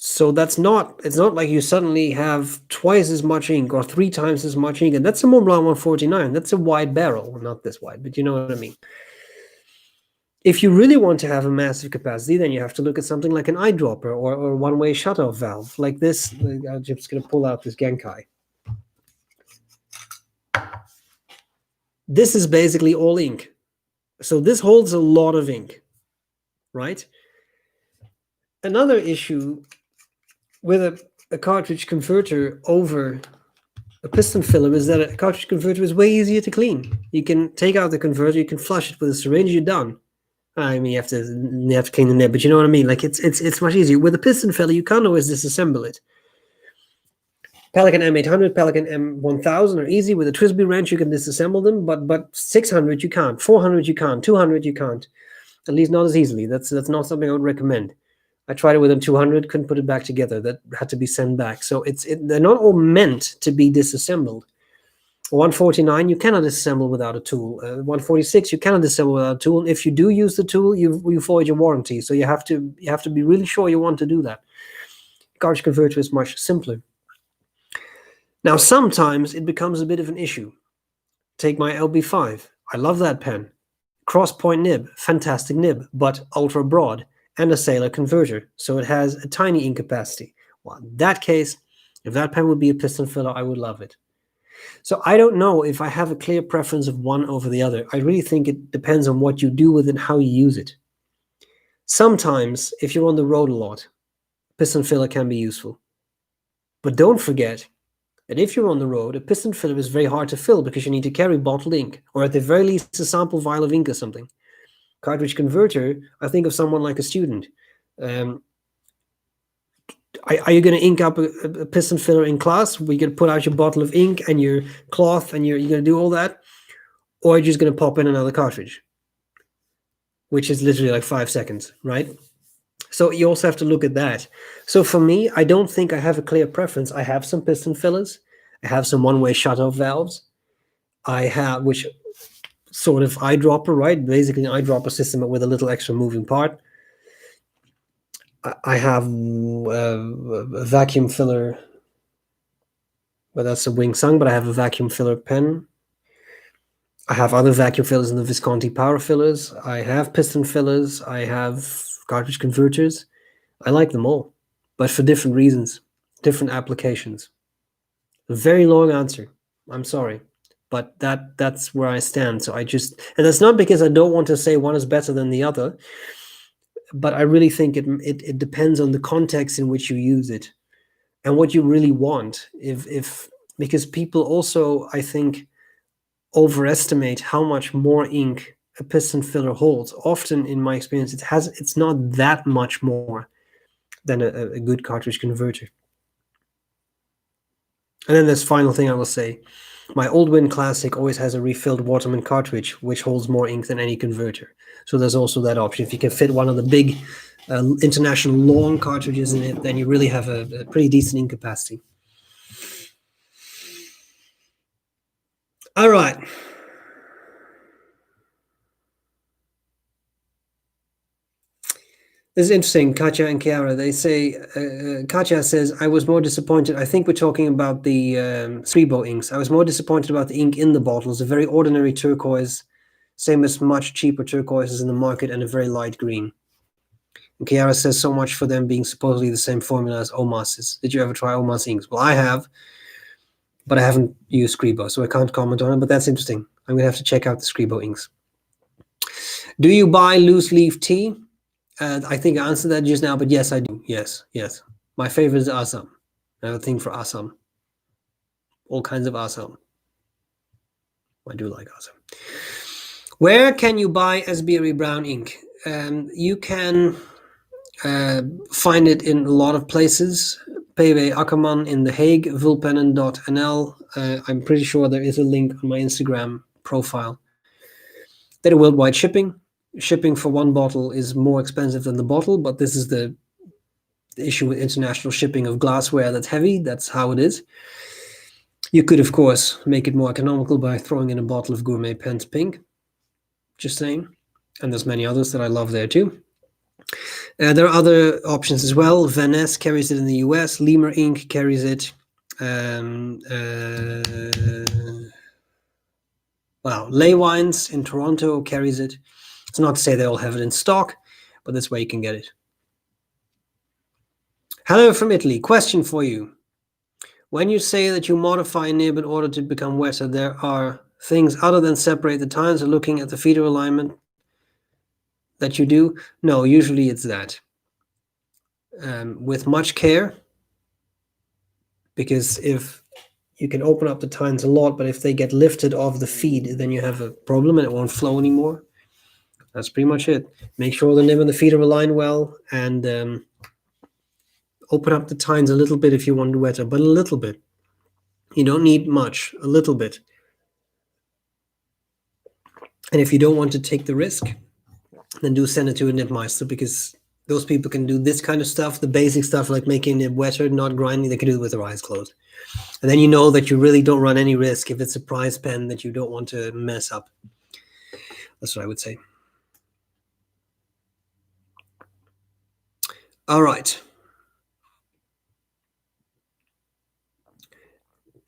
So it's not like you suddenly have twice as much ink or 3 times as much ink. And that's a Montblanc 149. That's a wide barrel. Well, not this wide, but you know what I mean. If you really want to have a massive capacity, then you have to look at something like an eyedropper or a one-way shutoff valve like this. I'm just going to pull out this Genkai. This is basically all ink. So this holds a lot of ink, right? Another issue with a cartridge converter over a piston filler is that a cartridge converter is way easier to clean. You can take out the converter, you can flush it with a syringe, you're done. I mean, you have to clean the nib, but you know what I mean? Like it's much easier. With a piston filler, you can't always disassemble it. Pelican M800, Pelican M1000 are easy. With a Twisby wrench, you can disassemble them, but 600 you can't, 400 you can't, 200 you can't. At least not as easily. That's not something I would recommend. I tried it with a 200, couldn't put it back together. That had to be sent back. So they're not all meant to be disassembled. 149 you cannot disassemble without a tool. 146 you cannot disassemble without a tool. If you do use the tool, you void your warranty. So you have to be really sure you want to do that. Cartridge converter is much simpler. Now sometimes it becomes a bit of an issue. Take my LB5. I love that pen. Cross point nib, fantastic nib, but ultra broad and a Sailor converter. So it has a tiny ink capacity. Well, in that case, if that pen would be a piston filler, I would love it. So I don't know if I have a clear preference of one over the other. I really think it depends on what you do with it and how you use it. Sometimes, if you're on the road a lot, piston filler can be useful. But don't forget that if you're on the road, a piston filler is very hard to fill because you need to carry bottled ink, or at the very least a sample vial of ink or something. Cartridge converter, I think of someone like a student. Are you going to ink up a piston filler in class? Where you're going to put out your bottle of ink and your cloth and you're going to do all that? Or are you just going to pop in another cartridge? Which is literally like 5 seconds, right? So you also have to look at that. So for me, I don't think I have a clear preference. I have some piston fillers. I have some one-way shutoff valves. I have, which sort of eyedropper, right? Basically an eyedropper system with a little extra moving part. I have a vacuum filler, but that's a Wing Sung, but I have a vacuum filler pen. I have other vacuum fillers in the Visconti power fillers. I have piston fillers. I have cartridge converters. I like them all, but for different reasons, different applications. A very long answer. I'm sorry, but that's where I stand. So and that's not because I don't want to say one is better than the other, but I really think it depends on the context in which you use it and what you really want. Because people also, I think, overestimate how much more ink a piston filler holds. Often, in my experience, it's not that much more than a good cartridge converter. And then this final thing I will say, my Oldwin Classic always has a refilled Waterman cartridge, which holds more ink than any converter. So there's also that option. If you can fit one of the big international long cartridges in it, then you really have a pretty decent ink capacity. All right. This is interesting. Katja and Chiara, they say, Katja says, I was more disappointed. I think we're talking about the SBREBROWN inks. I was more disappointed about the ink in the bottles, a very ordinary turquoise, same as much cheaper turquoises in the market, and a very light green. And Chiara says, so much for them being supposedly the same formula as Omas's. Did you ever try Omas inks? Well, I have, but I haven't used SBREBROWN, so I can't comment on it, but that's interesting. I'm going to have to check out the SBREBROWN inks. Do you buy loose leaf tea? I think I answered that just now, but yes, I do. Yes. My favorite is Assam. I have a thing for Assam. All kinds of Assam. I do like Assam. Where can you buy SBREBROWN ink? You can find it in a lot of places. PW Akkerman in The Hague, vulpennen.nl. I'm pretty sure there is a link on my Instagram profile. They do worldwide shipping. Shipping for one bottle is more expensive than the bottle, but this is the issue with international shipping of glassware that's heavy. That's how it is. You could, of course, make it more economical by throwing in a bottle of Gourmet Pens Pink. Just saying. And there's many others that I love there too. There are other options as well. Van Ness carries it in the US. Lemur Inc. carries it. Lay Wines in Toronto carries it. It's not to say they all have it in stock, but that's where you can get it. Hello from Italy. Question for you. When you say that you modify a nib in order to become wetter, there are things other than separate the tines or looking at the feeder alignment that you do? No, usually it's that. With much care, because if you can open up the tines a lot, but if they get lifted off the feed, then you have a problem and it won't flow anymore. That's pretty much it. Make sure the nib and the feeder align well, and open up the tines a little bit if you want it wetter, but a little bit. You don't need much, a little bit. And if you don't want to take the risk, then do send it to a nibmeister, because those people can do this kind of stuff, the basic stuff like making nib wetter, not grinding. They can do it with their eyes closed. And then you know that you really don't run any risk if it's a prize pen that you don't want to mess up. That's what I would say. All right.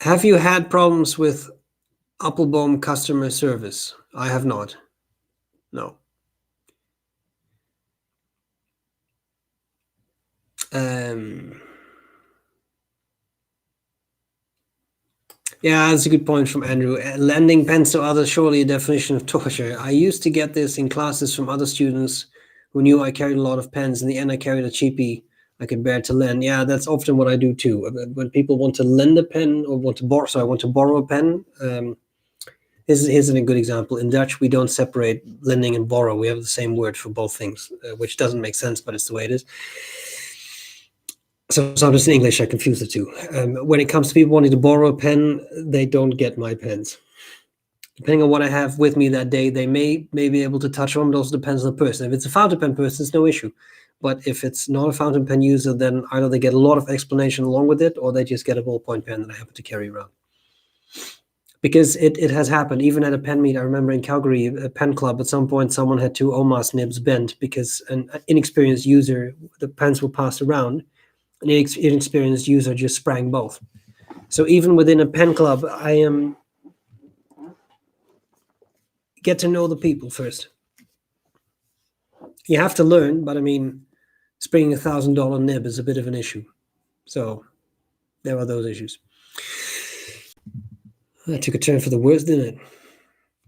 Have you had problems with Appelboom customer service? I have not. No. Yeah, that's a good point from Andrew. Lending pens to others, surely a definition of torture. I used to get this in classes from other students who knew I carried a lot of pens. In the end, I carried a cheapie I could bear to lend. Yeah, that's often what I do too. When people want to lend a pen or want to borrow a pen. Here's a good example. In Dutch, we don't separate lending and borrow. We have the same word for both things, which doesn't make sense, but it's the way it is. So sometimes in English, I confuse the two. When it comes to people wanting to borrow a pen, they don't get my pens. Depending on what I have with me that day, they may be able to touch them. It also depends on the person. If it's a fountain pen person, it's no issue. But if it's not a fountain pen user, then either they get a lot of explanation along with it, or they just get a ballpoint pen that I happen to carry around. Because it has happened, even at a pen meet. I remember in Calgary, a pen club, at some point, someone had two OMAS nibs bent because an inexperienced user, the pens were passed around, an inexperienced user just sprang both. So even within a pen club, I get to know the people first. You have to learn, but I mean, springing $1,000 nib is a bit of an issue. So there are those issues. That took a turn for the worse, didn't it?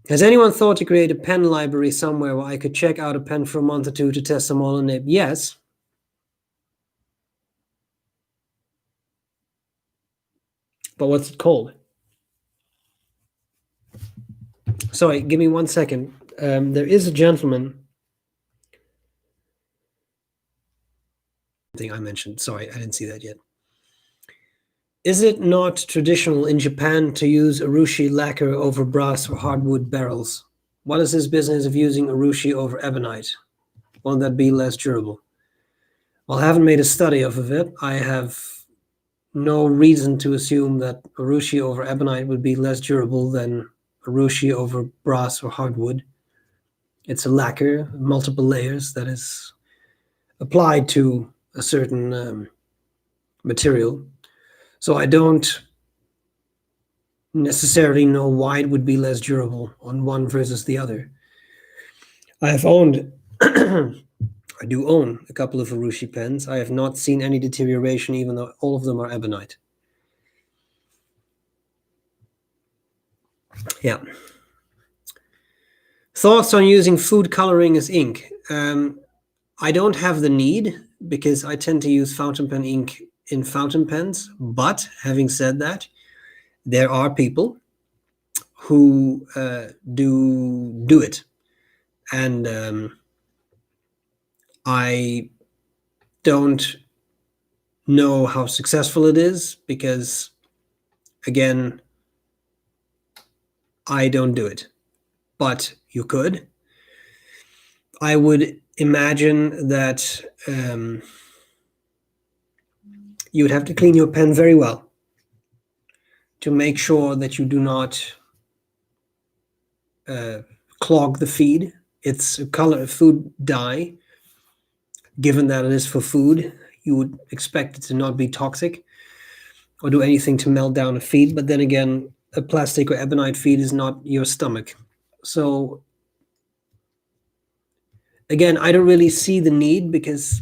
Has anyone thought to create a pen library somewhere where I could check out a pen for a month or two to test them all on nib? Yes. But what's it called? Sorry, give me 1 second. There is a gentleman. Thing I mentioned. Sorry, I didn't see that yet. Is it not traditional in Japan to use urushi lacquer over brass or hardwood barrels? What is this business of using urushi over ebonite? Won't that be less durable? Well, I haven't made a study of it. I have no reason to assume that urushi over ebonite would be less durable than urushi over brass or hardwood. It's a lacquer, multiple layers, that is applied to a certain material. So I don't necessarily know why it would be less durable on one versus the other. I do own a couple of urushi pens. I have not seen any deterioration, even though all of them are ebonite. Yeah. Thoughts on using food coloring as ink? I don't have the need because I tend to use fountain pen ink in fountain pens. But having said that, there are people who do it. And I don't know how successful it is because, again, I don't do it, but you could. I would imagine that you would have to clean your pen very well to make sure that you do not clog the feed. It's a food dye. Given that it is for food, you would expect it to not be toxic or do anything to melt down a feed. But then again, a plastic or ebonite feed is not your stomach. So again, I don't really see the need because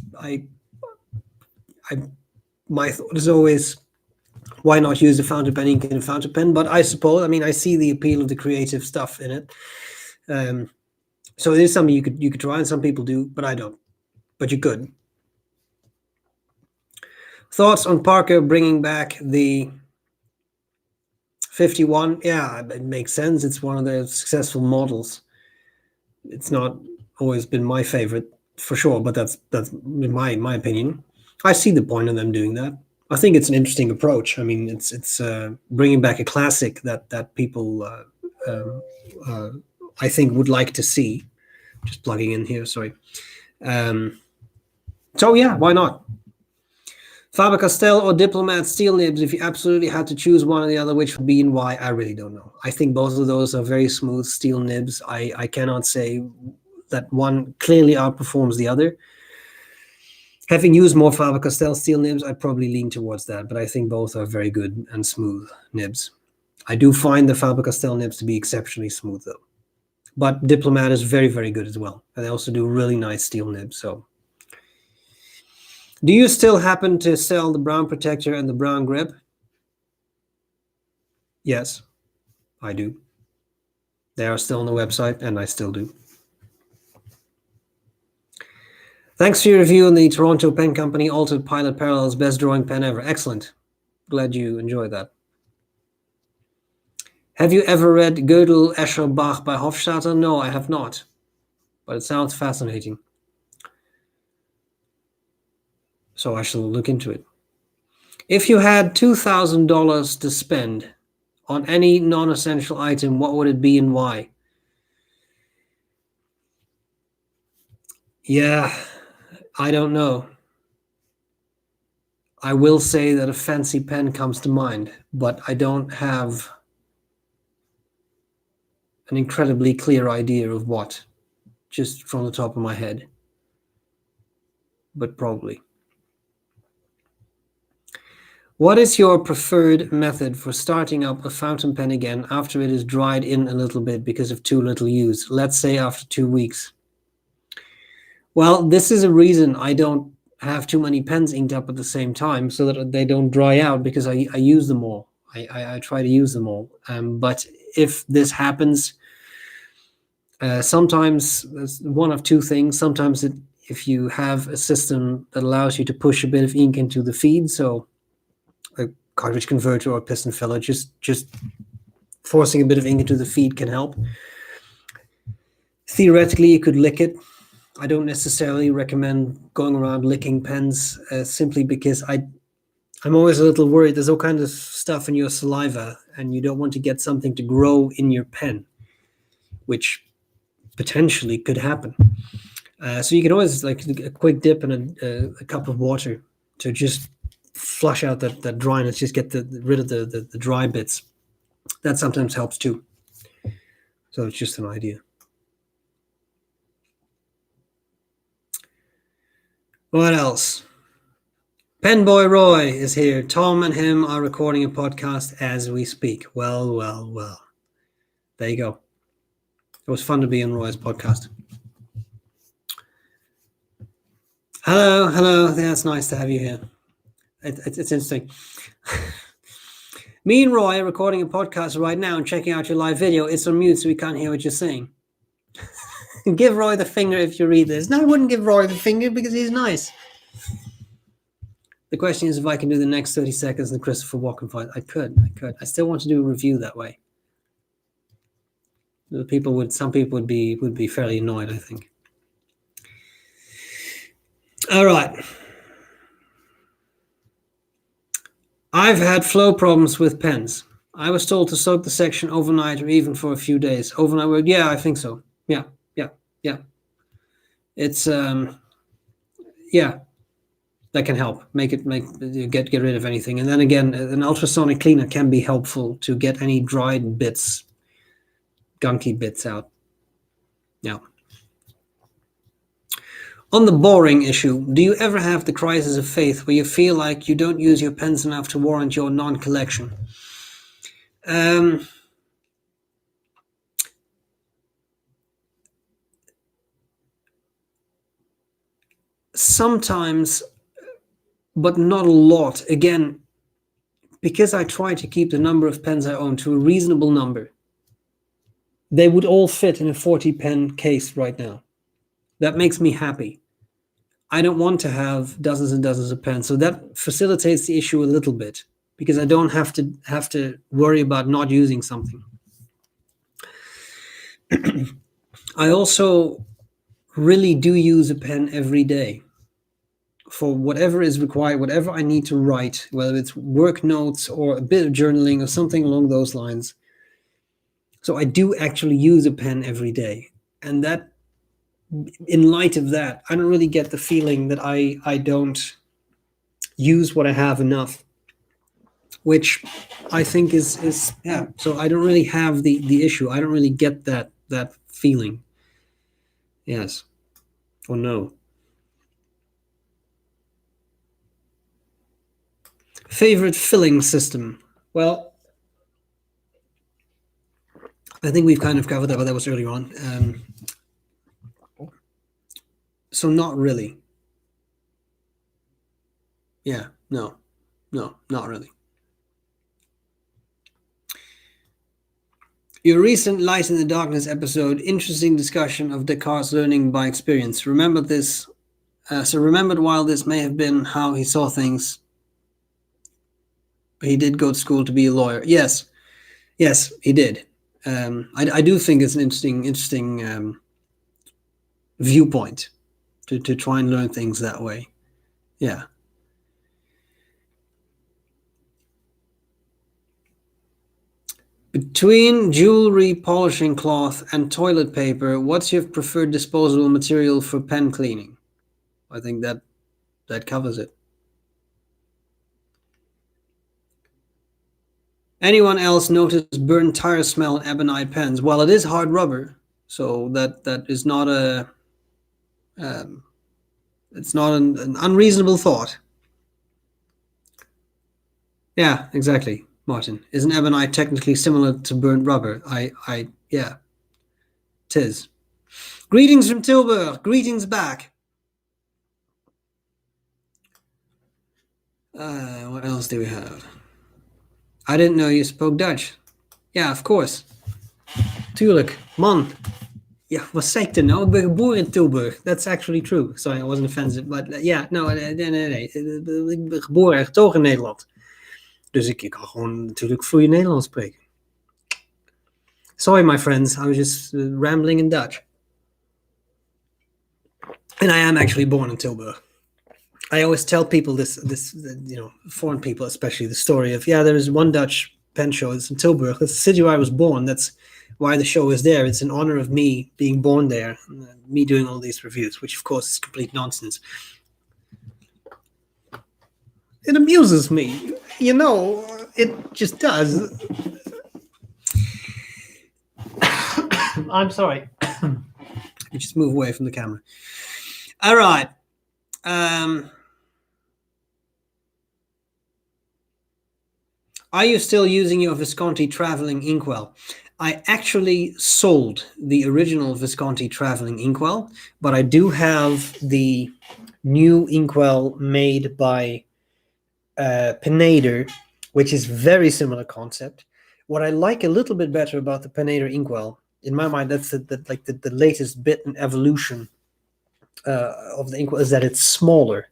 my thought is always, why not use a fountain pen ink in a fountain pen? But I suppose, I see the appeal of the creative stuff in it. So it is something you could try, and some people do, but I don't. But you could. Thoughts on Parker bringing back the 51? Yeah, it makes sense. It's one of the successful models. It's not always been my favorite, for sure, but that's my opinion. I see the point of them doing that. I think it's an interesting approach. It's bringing back a classic that people I think would like to see. Just plugging in here, sorry. So yeah, why not? Faber-Castell or Diplomat steel nibs, if you absolutely had to choose one or the other, which would be and why, I really don't know. I think both of those are very smooth steel nibs. I cannot say that one clearly outperforms the other. Having used more Faber-Castell steel nibs, I'd probably lean towards that, but I think both are very good and smooth nibs. I do find the Faber-Castell nibs to be exceptionally smooth, though. But Diplomat is very, very good as well. And they also do really nice steel nibs, so... Do you still happen to sell the Brown Protector and the Brown Grip? Yes, I do. They are still on the website, and I still do. Thanks for your review on the Toronto Pen Company Altered Pilot Parallels Best Drawing Pen Ever. Excellent. Glad you enjoyed that. Have you ever read Gödel, Escher, Bach by Hofstadter? No, I have not. But it sounds fascinating. So I shall look into it. If you had $2,000 to spend on any non-essential item, what would it be and why? Yeah, I don't know. I will say that a fancy pen comes to mind, but I don't have an incredibly clear idea of what, just from the top of my head. But probably. What is your preferred method for starting up a fountain pen again after it is dried in a little bit because of too little use? Let's say after 2 weeks. Well, this is a reason I don't have too many pens inked up at the same time, so that they don't dry out, because I use them all. I try to use them all. But if this happens, sometimes there's one of two things. Sometimes if you have a system that allows you to push a bit of ink into the feed, so a cartridge converter or a piston filler, just forcing a bit of ink into the feed can help. Theoretically, you could lick it. I don't necessarily recommend going around licking pens, simply because I'm always a little worried. There's all kinds of stuff in your saliva, and you don't want to get something to grow in your pen, which potentially could happen. So you can always, like, a quick dip in a cup of water to just flush out that dryness, just get rid of the dry bits. That sometimes helps too. So it's just an idea. What else? Penboy Roy is here. Tom and him are recording a podcast as we speak. Well. There you go. It was fun to be on Roy's podcast. Hello. Yeah, it's nice to have you here. It's interesting. Me and Roy are recording a podcast right now and checking out your live video. It's on mute, so we can't hear what you're saying. Give Roy the finger if you read this. No, I wouldn't give Roy the finger because he's nice. The question is if I can do the next 30 seconds in the Christopher Walken fight. I could. I still want to do a review that way. Some people would be fairly annoyed, I think. All right. I've had flow problems with pens. I was told to soak the section overnight or even for a few days. Overnight work? Yeah, I think so. Yeah. It's yeah, that can help make get rid of anything. And then again, an ultrasonic cleaner can be helpful to get any dried bits, gunky bits out. Yeah. On the boring issue, do you ever have the crisis of faith where you feel like you don't use your pens enough to warrant your non-collection? Sometimes, but not a lot. Again, because I try to keep the number of pens I own to a reasonable number. They would all fit in a 40-pen case right now. That makes me happy. I don't want to have dozens and dozens of pens, so that facilitates the issue a little bit because I don't have to worry about not using something. I also really do use a pen every day for whatever is required, whatever I need to write, whether it's work notes or a bit of journaling or something along those lines. So I do actually use a pen every day, and that, in light of that, I don't really get the feeling that I don't use what I have enough, which I think is yeah. So I don't really have the issue. I don't really get that feeling. Yes or no. Favorite filling system? Well, I think we've kind of covered that, but that was earlier on. So not really. Yeah, no, not really. Your recent Light in the Darkness episode, interesting discussion of Descartes' learning by experience. Remembered this. So remembered while this may have been how he saw things, but he did go to school to be a lawyer. Yes, he did. I do think it's an interesting viewpoint to try and learn things that way. Yeah. Between jewelry polishing cloth and toilet paper, what's your preferred disposable material for pen cleaning? I think that covers it. Anyone else notice burnt tire smell in ebonite pens? Well, it is hard rubber, so that is not a it's not an unreasonable thought. Yeah, exactly, Martin. Isn't ebonite technically similar to burnt rubber? Yeah, tis. Greetings from Tilburg. Greetings back. What else do we have? I didn't know you spoke Dutch. Yeah, of course. Tuurlijk. Man. Ja, wat zei ik er nou? Ik ben geboren in Tilburg. That's actually true. Sorry, I wasn't offensive. But yeah, no, nee. Ik ben geboren en getogen in Nederland. Dus ik kan gewoon natuurlijk vloeiend Nederlands spreken. Sorry, my friends. I was just rambling in Dutch. And I am actually born in Tilburg. I always tell people this, foreign people especially, the story of, there is one Dutch pen show. It's in Tilburg. That's the city where I was born. That's why the show is there. It's in honor of me being born there, me doing all these reviews, which of course is complete nonsense. It amuses me. It just does. I'm sorry. You just move away from the camera. All right. Are you still using your Visconti traveling inkwell? I actually sold the original Visconti traveling inkwell, but I do have the new inkwell made by Penader, which is very similar concept. What I like a little bit better about the Penader inkwell, in my mind, that's the latest bit in evolution of the inkwell, is that it's smaller.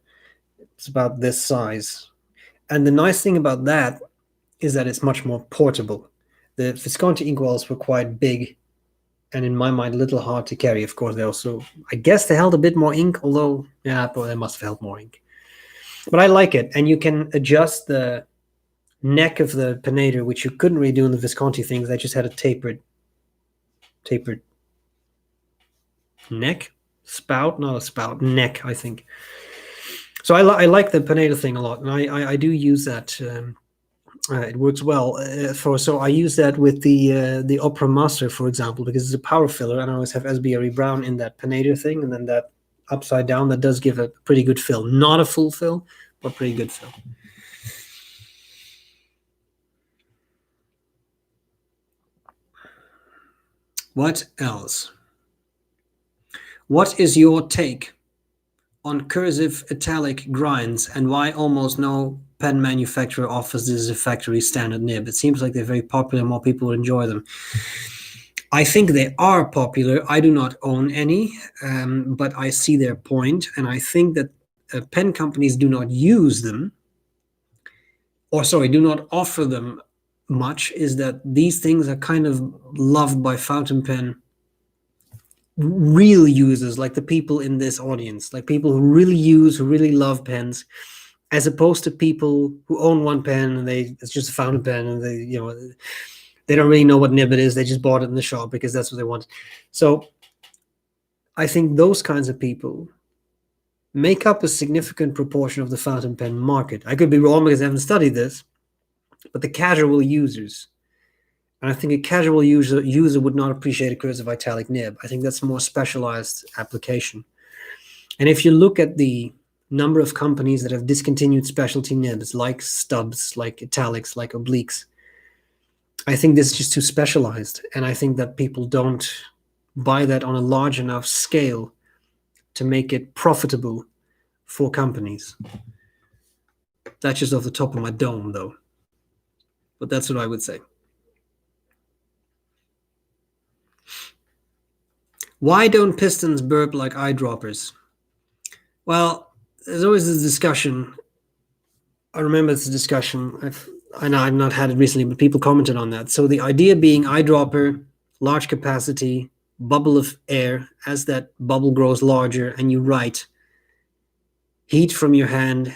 It's about this size. And the nice thing about that is that it's much more portable. The Visconti inkwells were quite big and in my mind a little hard to carry. Of course, I guess they held a bit more ink, although, but they must have held more ink. But I like it, and you can adjust the neck of the pennator, which you couldn't really do in the Visconti things. They just had a tapered neck, spout, not a spout, neck, I think. So I like the pennator thing a lot, and I do use that. It works well so I use that with the Opera Master, for example, because it's a power filler, and I always have SBREBROWN in that pennator thing, and then that upside down, that does give a pretty good fill. Not a full fill, but pretty good fill. What else? What is your take on cursive italic grinds, and why almost no pen manufacturer offers this as a factory standard nib? It seems like they're very popular, more people enjoy them. I think they are popular. I do not own any, but I see their point, and I think that pen companies do not use them, do not offer them much, is that these things are kind of loved by fountain pen real users, like the people in this audience, like people who really use, who really love pens, as opposed to people who own one pen and it's just a fountain pen, and they don't really know what nib it is. They just bought it in the shop because that's what they want. So I think those kinds of people make up a significant proportion of the fountain pen market. I could be wrong because I haven't studied this, but the casual users, and I think a casual user would not appreciate a cursive italic nib. I think that's a more specialized application. And if you look at the number of companies that have discontinued specialty nibs, like stubs, like italics, like obliques, I think this is just too specialized. And I think that people don't buy that on a large enough scale to make it profitable for companies. That's just off the top of my dome, though. But that's what I would say. Why don't pistons burp like eyedroppers? Well, there's always this discussion. I remember it's a discussion. I know I've not had it recently, but people commented on that. So the idea being eyedropper, large capacity, bubble of air. As that bubble grows larger and you write, heat from your hand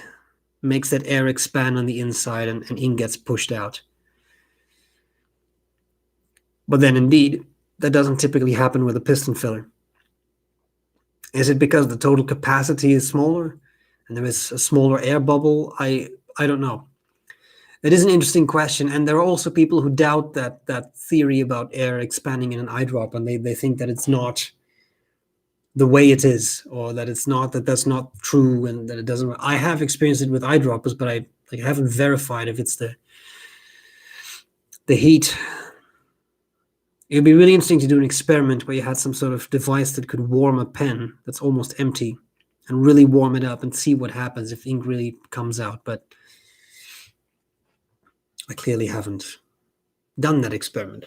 makes that air expand on the inside, and ink gets pushed out. But then indeed, that doesn't typically happen with a piston filler. Is it because the total capacity is smaller and there is a smaller air bubble? I don't know. It is an interesting question, and there are also people who doubt that theory about air expanding in an eyedropper, and they think that it's not the way it is, or that that's not true, and that it doesn't. I have experienced it with eyedroppers, but I haven't verified if it's the heat. It would be really interesting to do an experiment where you had some sort of device that could warm a pen that's almost empty and really warm it up and see what happens if ink really comes out. But I clearly haven't done that experiment.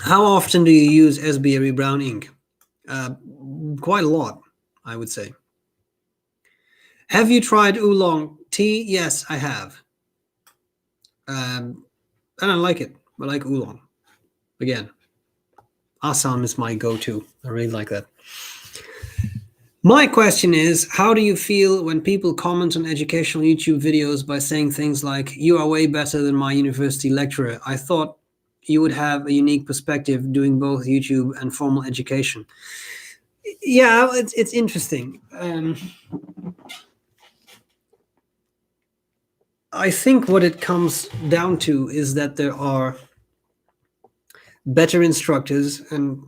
How often do you use SBREBROWN ink? Quite a lot, I would say. Have you tried oolong tea? Yes, I have. And I like it. I like oolong. Again, Assam is my go-to. I really like that. My question is, how do you feel when people comment on educational YouTube videos by saying things like, "You are way better than my university lecturer. I thought you would have a unique perspective doing both YouTube and formal education"? Yeah, it's interesting. I think what it comes down to is that there are better instructors and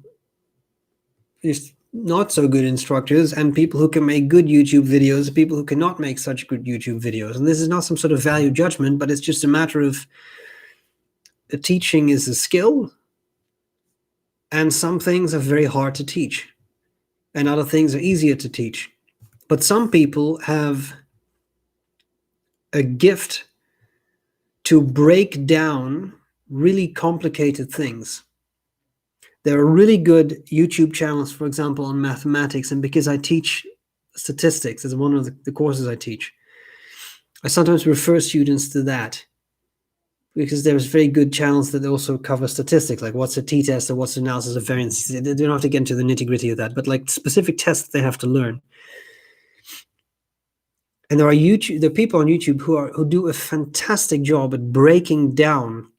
not so good instructors, and people who can make good YouTube videos, people who cannot make such good YouTube videos. And this is not some sort of value judgment, but it's just a matter of teaching is a skill, and some things are very hard to teach, and other things are easier to teach. But some people have a gift to break down really complicated things. There are really good YouTube channels, for example, on mathematics, and because I teach statistics as one of the courses I teach, I sometimes refer students to that, because there's very good channels that also cover statistics, like what's a t-test or what's the analysis of variance. They don't have to get into the nitty-gritty of that, but like specific tests they have to learn. And there are people on YouTube who do a fantastic job at breaking down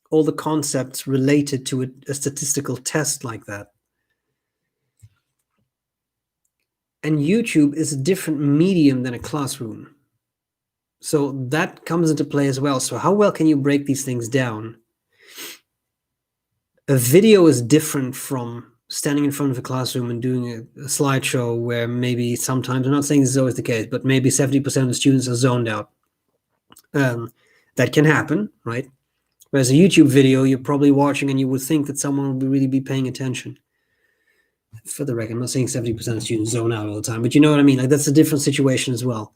all the concepts related to a statistical test like that. And YouTube is a different medium than a classroom. So that comes into play as well. So how well can you break these things down? A video is different from standing in front of a classroom and doing a slideshow where maybe sometimes, I'm not saying this is always the case, but maybe 70% of the students are zoned out. That can happen, right? Whereas a YouTube video, you're probably watching and you would think that someone would really be paying attention. For the record, I'm not saying 70% of students zone out all the time, but you know what I mean? Like, that's a different situation as well.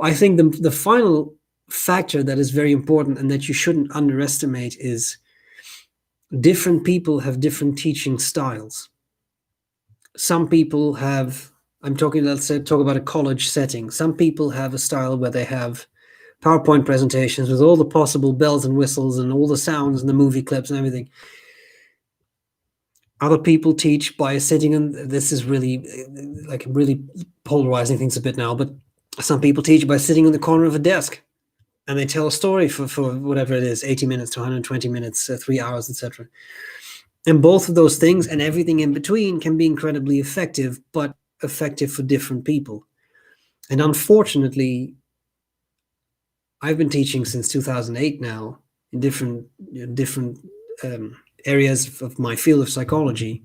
I think the final factor that is very important and that you shouldn't underestimate is different people have different teaching styles. Some people have, let's say, talk about a college setting. Some people have a style where they have PowerPoint presentations with all the possible bells and whistles and all the sounds and the movie clips and everything. Other people teach by sitting in, this is really, like, really polarizing things a bit now, but some people teach by sitting in the corner of a desk and they tell a story for whatever it is, 80 minutes to 120 minutes, 3 hours, etc. And both of those things and everything in between can be incredibly effective, but effective for different people. And unfortunately, I've been teaching since 2008 now in different areas of my field of psychology.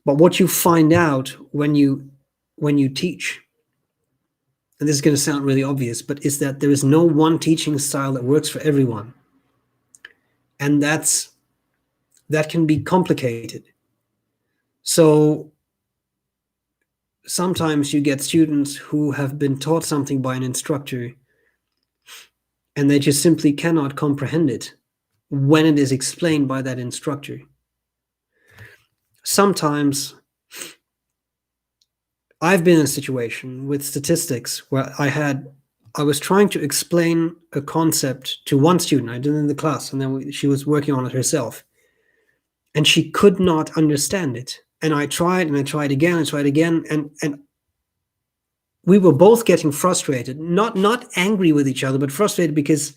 But what you find out when you teach, and this is going to sound really obvious, but is that there is no one teaching style that works for everyone. And that can be complicated. So sometimes you get students who have been taught something by an instructor and they just simply cannot comprehend it when it is explained by that instructor. Sometimes I've been in a situation with statistics where I was trying to explain a concept to one student. I did it in the class, and then she was working on it herself. And she could not understand it. And I tried again, and we were both getting frustrated, not angry with each other, but frustrated because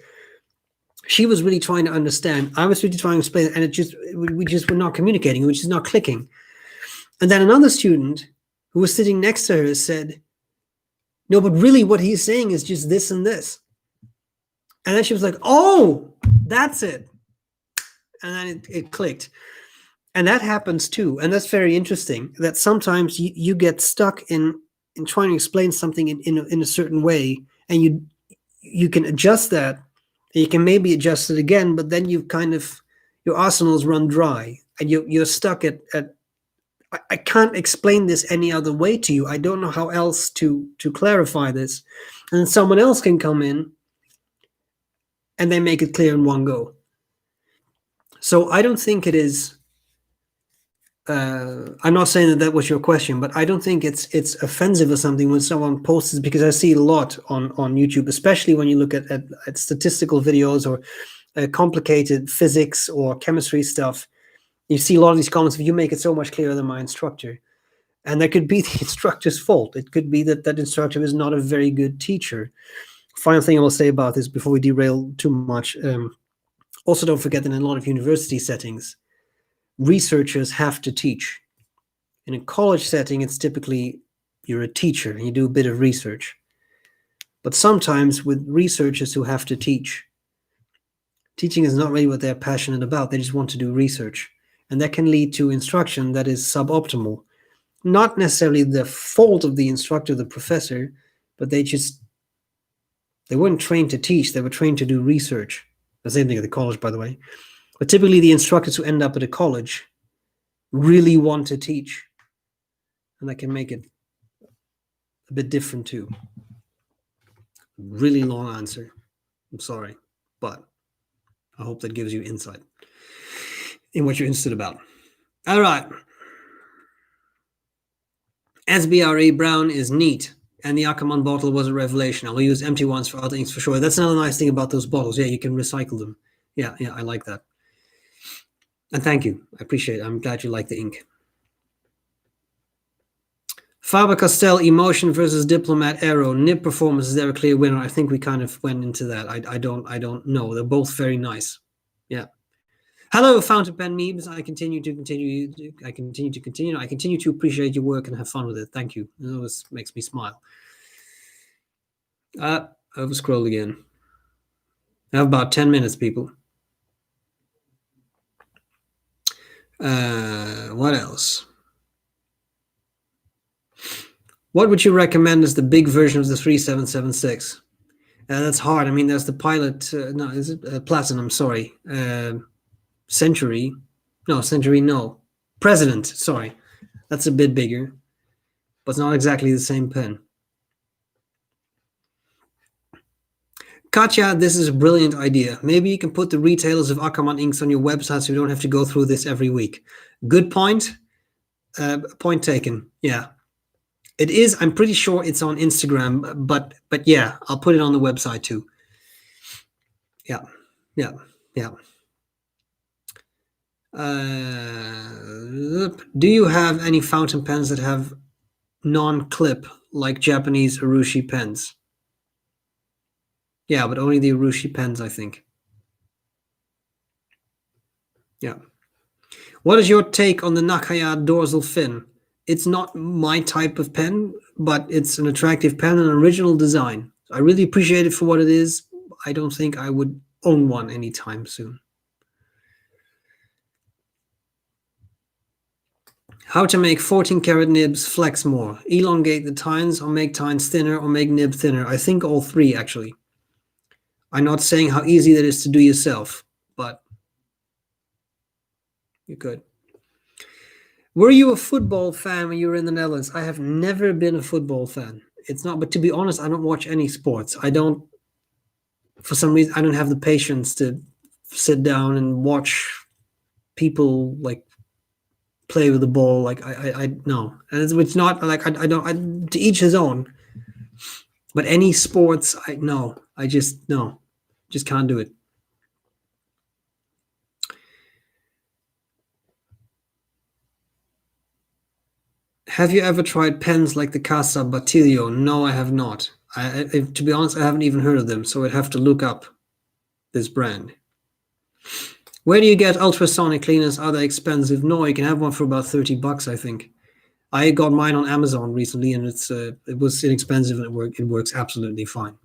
she was really trying to understand. I was really trying to explain it, and we just were not communicating, which is not clicking. And then another student who was sitting next to her said, "No, but really what he's saying is just this and this." And then she was like, "Oh, that's it." And then it clicked. And that happens too. And that's very interesting, that sometimes you get stuck in trying to explain something in a certain way, and you can adjust that, and you can maybe adjust it again, but then you've kind of, your arsenal's run dry, and you're stuck at I can't explain this any other way to you. I don't know how else to clarify this. And then someone else can come in and they make it clear in one go. So I don't think it is, I'm not saying that was your question, but I don't think it's offensive or something when someone posts it, because I see it a lot on YouTube, especially when you look at statistical videos or complicated physics or chemistry stuff. You see a lot of these comments, you make it so much clearer than my instructor. And that could be the instructor's fault. It could be that that instructor is not a very good teacher. Final thing I will say about this before we derail too much. Also, don't forget that in a lot of university settings, researchers have to teach. In a college setting, it's typically you're a teacher and you do a bit of research. But sometimes with researchers who have to teach, teaching is not really what they're passionate about. They just want to do research. And that can lead to instruction that is suboptimal. Not necessarily the fault of the instructor, the professor, but they weren't trained to teach. They were trained to do research. The same thing at the college, by the way. But typically the instructors who end up at a college really want to teach. And that can make it a bit different too. Really long answer. I'm sorry. But I hope that gives you insight in what you're interested about. All right. SBREBROWN is neat. And the Ackerman bottle was a revelation. I'll use empty ones for other things for sure. That's another nice thing about those bottles. Yeah, you can recycle them. Yeah, I like that. And thank you. I appreciate it. I'm glad you like the ink. Faber-Castell, Emotion versus Diplomat, Aero. Nib Performance, is there a clear winner? I think we kind of went into that. I don't know. They're both very nice. Yeah. Hello, Fountain Pen Memes. I continue to appreciate your work and have fun with it. Thank you. It always makes me smile. Over scroll again. I have about 10 minutes, people. What else? What would you recommend as the big version of the 3776? That's hard. I mean, there's the Pilot. No, is it Platinum? Sorry. Century. No, Century, no. President, sorry. That's a bit bigger. But it's not exactly the same pen. Katja, this is a brilliant idea. Maybe you can put the retailers of Ackerman inks on your website so you don't have to go through this every week. Good point. Point taken. Yeah. It is. I'm pretty sure it's on Instagram, but yeah, I'll put it on the website too. Yeah. Do you have any fountain pens that have non-clip like Japanese Urushi pens? Yeah, but only the Urushi pens, I think. Yeah. What is your take on the Nakaya dorsal fin? It's not my type of pen, but it's an attractive pen, an original design. I really appreciate it for what it is. I don't think I would own one anytime soon. How to make 14-karat nibs flex more? Elongate the tines, or make tines thinner, or make nib thinner? I think all three, actually. I'm not saying how easy that is to do yourself, but you could. Were you a football fan when you were in the Netherlands? I have never been a football fan. It's not, but to be honest, I don't watch any sports. I don't, for some reason, I don't have the patience to sit down and watch people like play with the ball. Like I no, and it's not like I don't. To each his own. But any sports, I just can't do it. Have you ever tried pens like the Casa Batilio? No, I have not. To be honest, I haven't even heard of them, so I'd have to look up this brand. Where do you get ultrasonic cleaners? Are they expensive? No, you can have one for about $30, I think. I got mine on Amazon recently, and it was inexpensive, and it works absolutely fine.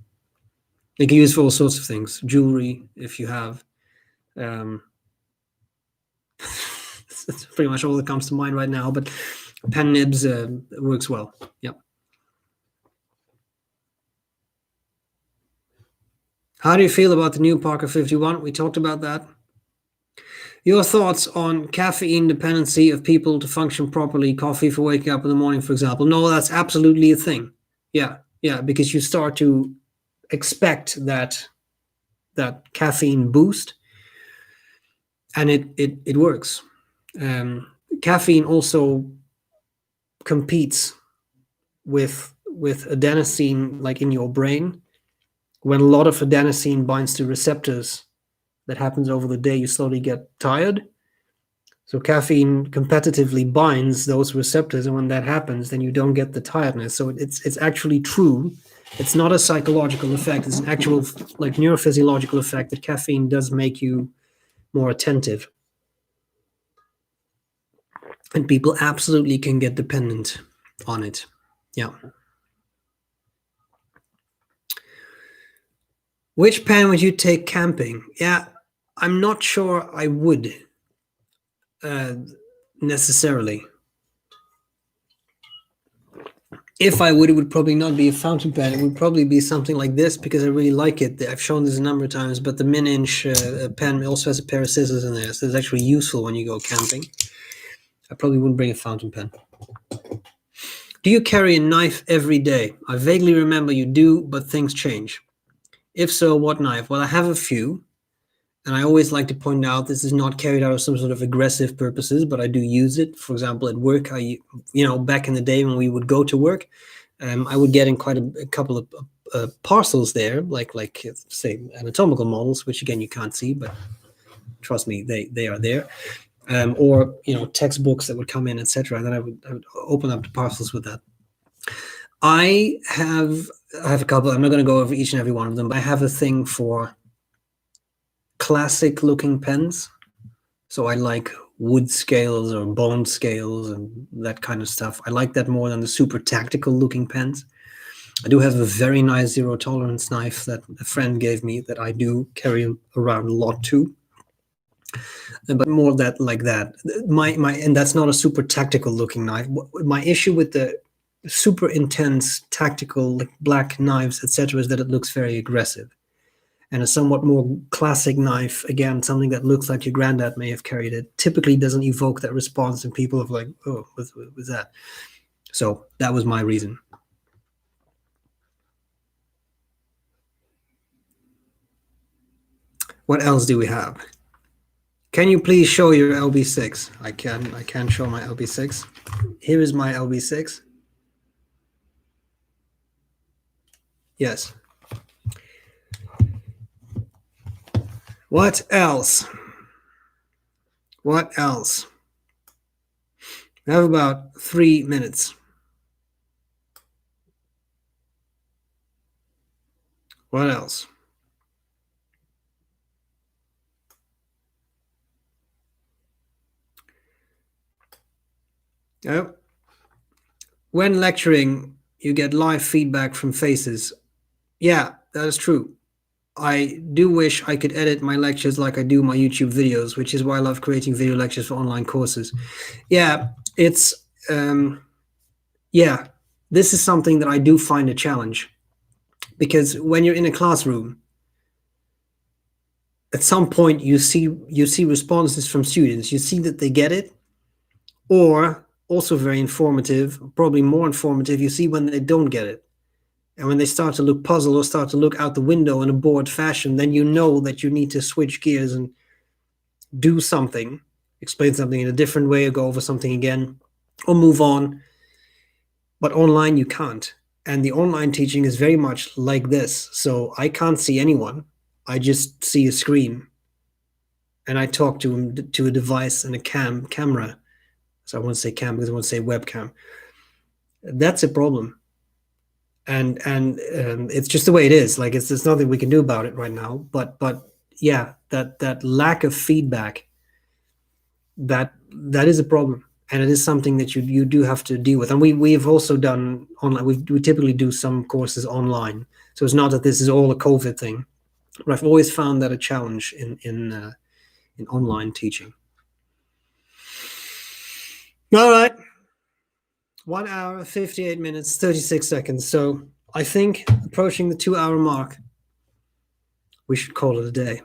You can use for all sorts of things. Jewelry, if you have. That's pretty much all that comes to mind right now, but pen nibs works well. Yep. How do you feel about the new Parker 51? We talked about that. Your thoughts on caffeine dependency of people to function properly, coffee for waking up in the morning, for example? No, that's absolutely a thing. Yeah, because you start to expect that caffeine boost, and it works. Caffeine also competes with adenosine, like in your brain. When a lot of adenosine binds to receptors, that happens over the day, you slowly get tired. So caffeine competitively binds those receptors, and when that happens, then you don't get the tiredness. So it's actually true. It's not a psychological effect. It's an actual like neurophysiological effect that caffeine does make you more attentive. And people absolutely can get dependent on it. Yeah. Which pen would you take camping? Yeah, I'm not sure I would necessarily. If I would, it would probably not be a fountain pen. It would probably be something like this, because I really like it. I've shown this a number of times, but the min-inch pen also has a pair of scissors in there, so it's actually useful when you go camping. I probably wouldn't bring a fountain pen. Do you carry a knife every day? I vaguely remember you do, but things change. If so, what knife? Well, I have a few, and I always like to point out this is not carried out of some sort of aggressive purposes, but I do use it. For example, at work, back in the day when we would go to work, I would get in quite a couple of parcels there, like say anatomical models, which again you can't see, but trust me, they are there. Or textbooks that would come in, etc. And then I would open up the parcels with that. I have a couple. I'm not going to go over each and every one of them, but I have a thing for classic looking pens. So I like wood scales or bone scales and that kind of stuff. I like that more than the super tactical looking pens. I do have a very nice zero tolerance knife that a friend gave me that I do carry around a lot too. But more that like that. My and that's not a super tactical looking knife. My issue with the super intense tactical like black knives, etc., is that it looks very aggressive. And a somewhat more classic knife, again, something that looks like your granddad may have carried it, typically doesn't evoke that response in people of like, oh, what's that? So that was my reason. What else do we have? Can you please show your LB6? I can show my LB6. Here is my LB6. Yes. What else? What else? I have about 3 minutes. What else? Oh. When lecturing, you get live feedback from faces. Yeah, that is true. I do wish I could edit my lectures like I do my YouTube videos, which is why I love creating video lectures for online courses. Yeah, it's yeah, this is something that I do find a challenge, because when you're in a classroom, at some point you see responses from students. You see that they get it, or also very informative, probably more informative, you see when they don't get it. And when they start to look puzzled or start to look out the window in a bored fashion, then you know that you need to switch gears and do something, explain something in a different way, or go over something again, or move on. But online, you can't. And the online teaching is very much like this. So I can't see anyone. I just see a screen. And I talk to a device and a camera. So I won't say cam because I won't say webcam. That's a problem. And it's just the way it is. Like there's nothing we can do about it right now. But yeah, that lack of feedback, that is a problem, and it is something that you do have to deal with. And we have also done online. We typically do some courses online, so it's not that this is all a COVID thing. But I've always found that a challenge in online teaching. All right, 1 hour 58 minutes 36 seconds. So I think approaching the 2 hour mark, we should call it a day.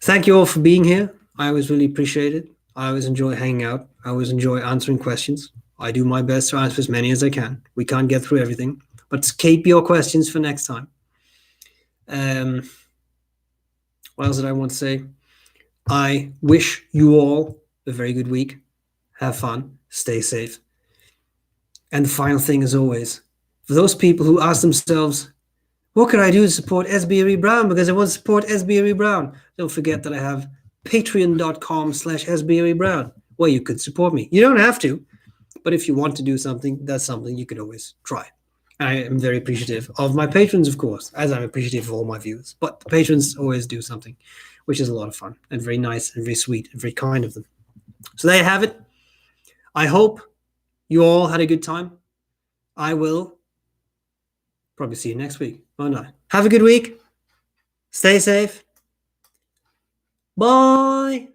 Thank you all for being here. I always really appreciate it. I always enjoy hanging out. I always enjoy answering questions. I do my best to answer as many as I can. We can't get through everything, but keep your questions for next time. What else did I want to say? I wish you all a very good week. Have fun. Stay safe. And the final thing, as always, for those people who ask themselves, what can I do to support SBREBROWN? Because I want to support SBREBROWN. Don't forget that I have patreon.com/SBREBROWN, where you could support me. You don't have to, but if you want to do something, that's something you could always try. I am very appreciative of my patrons, of course, as I'm appreciative of all my viewers. But the patrons always do something, which is a lot of fun and very nice and very sweet and very kind of them. So there you have it. I hope you all had a good time. I will probably see you next week. Why not? Have a good week. Stay safe. Bye.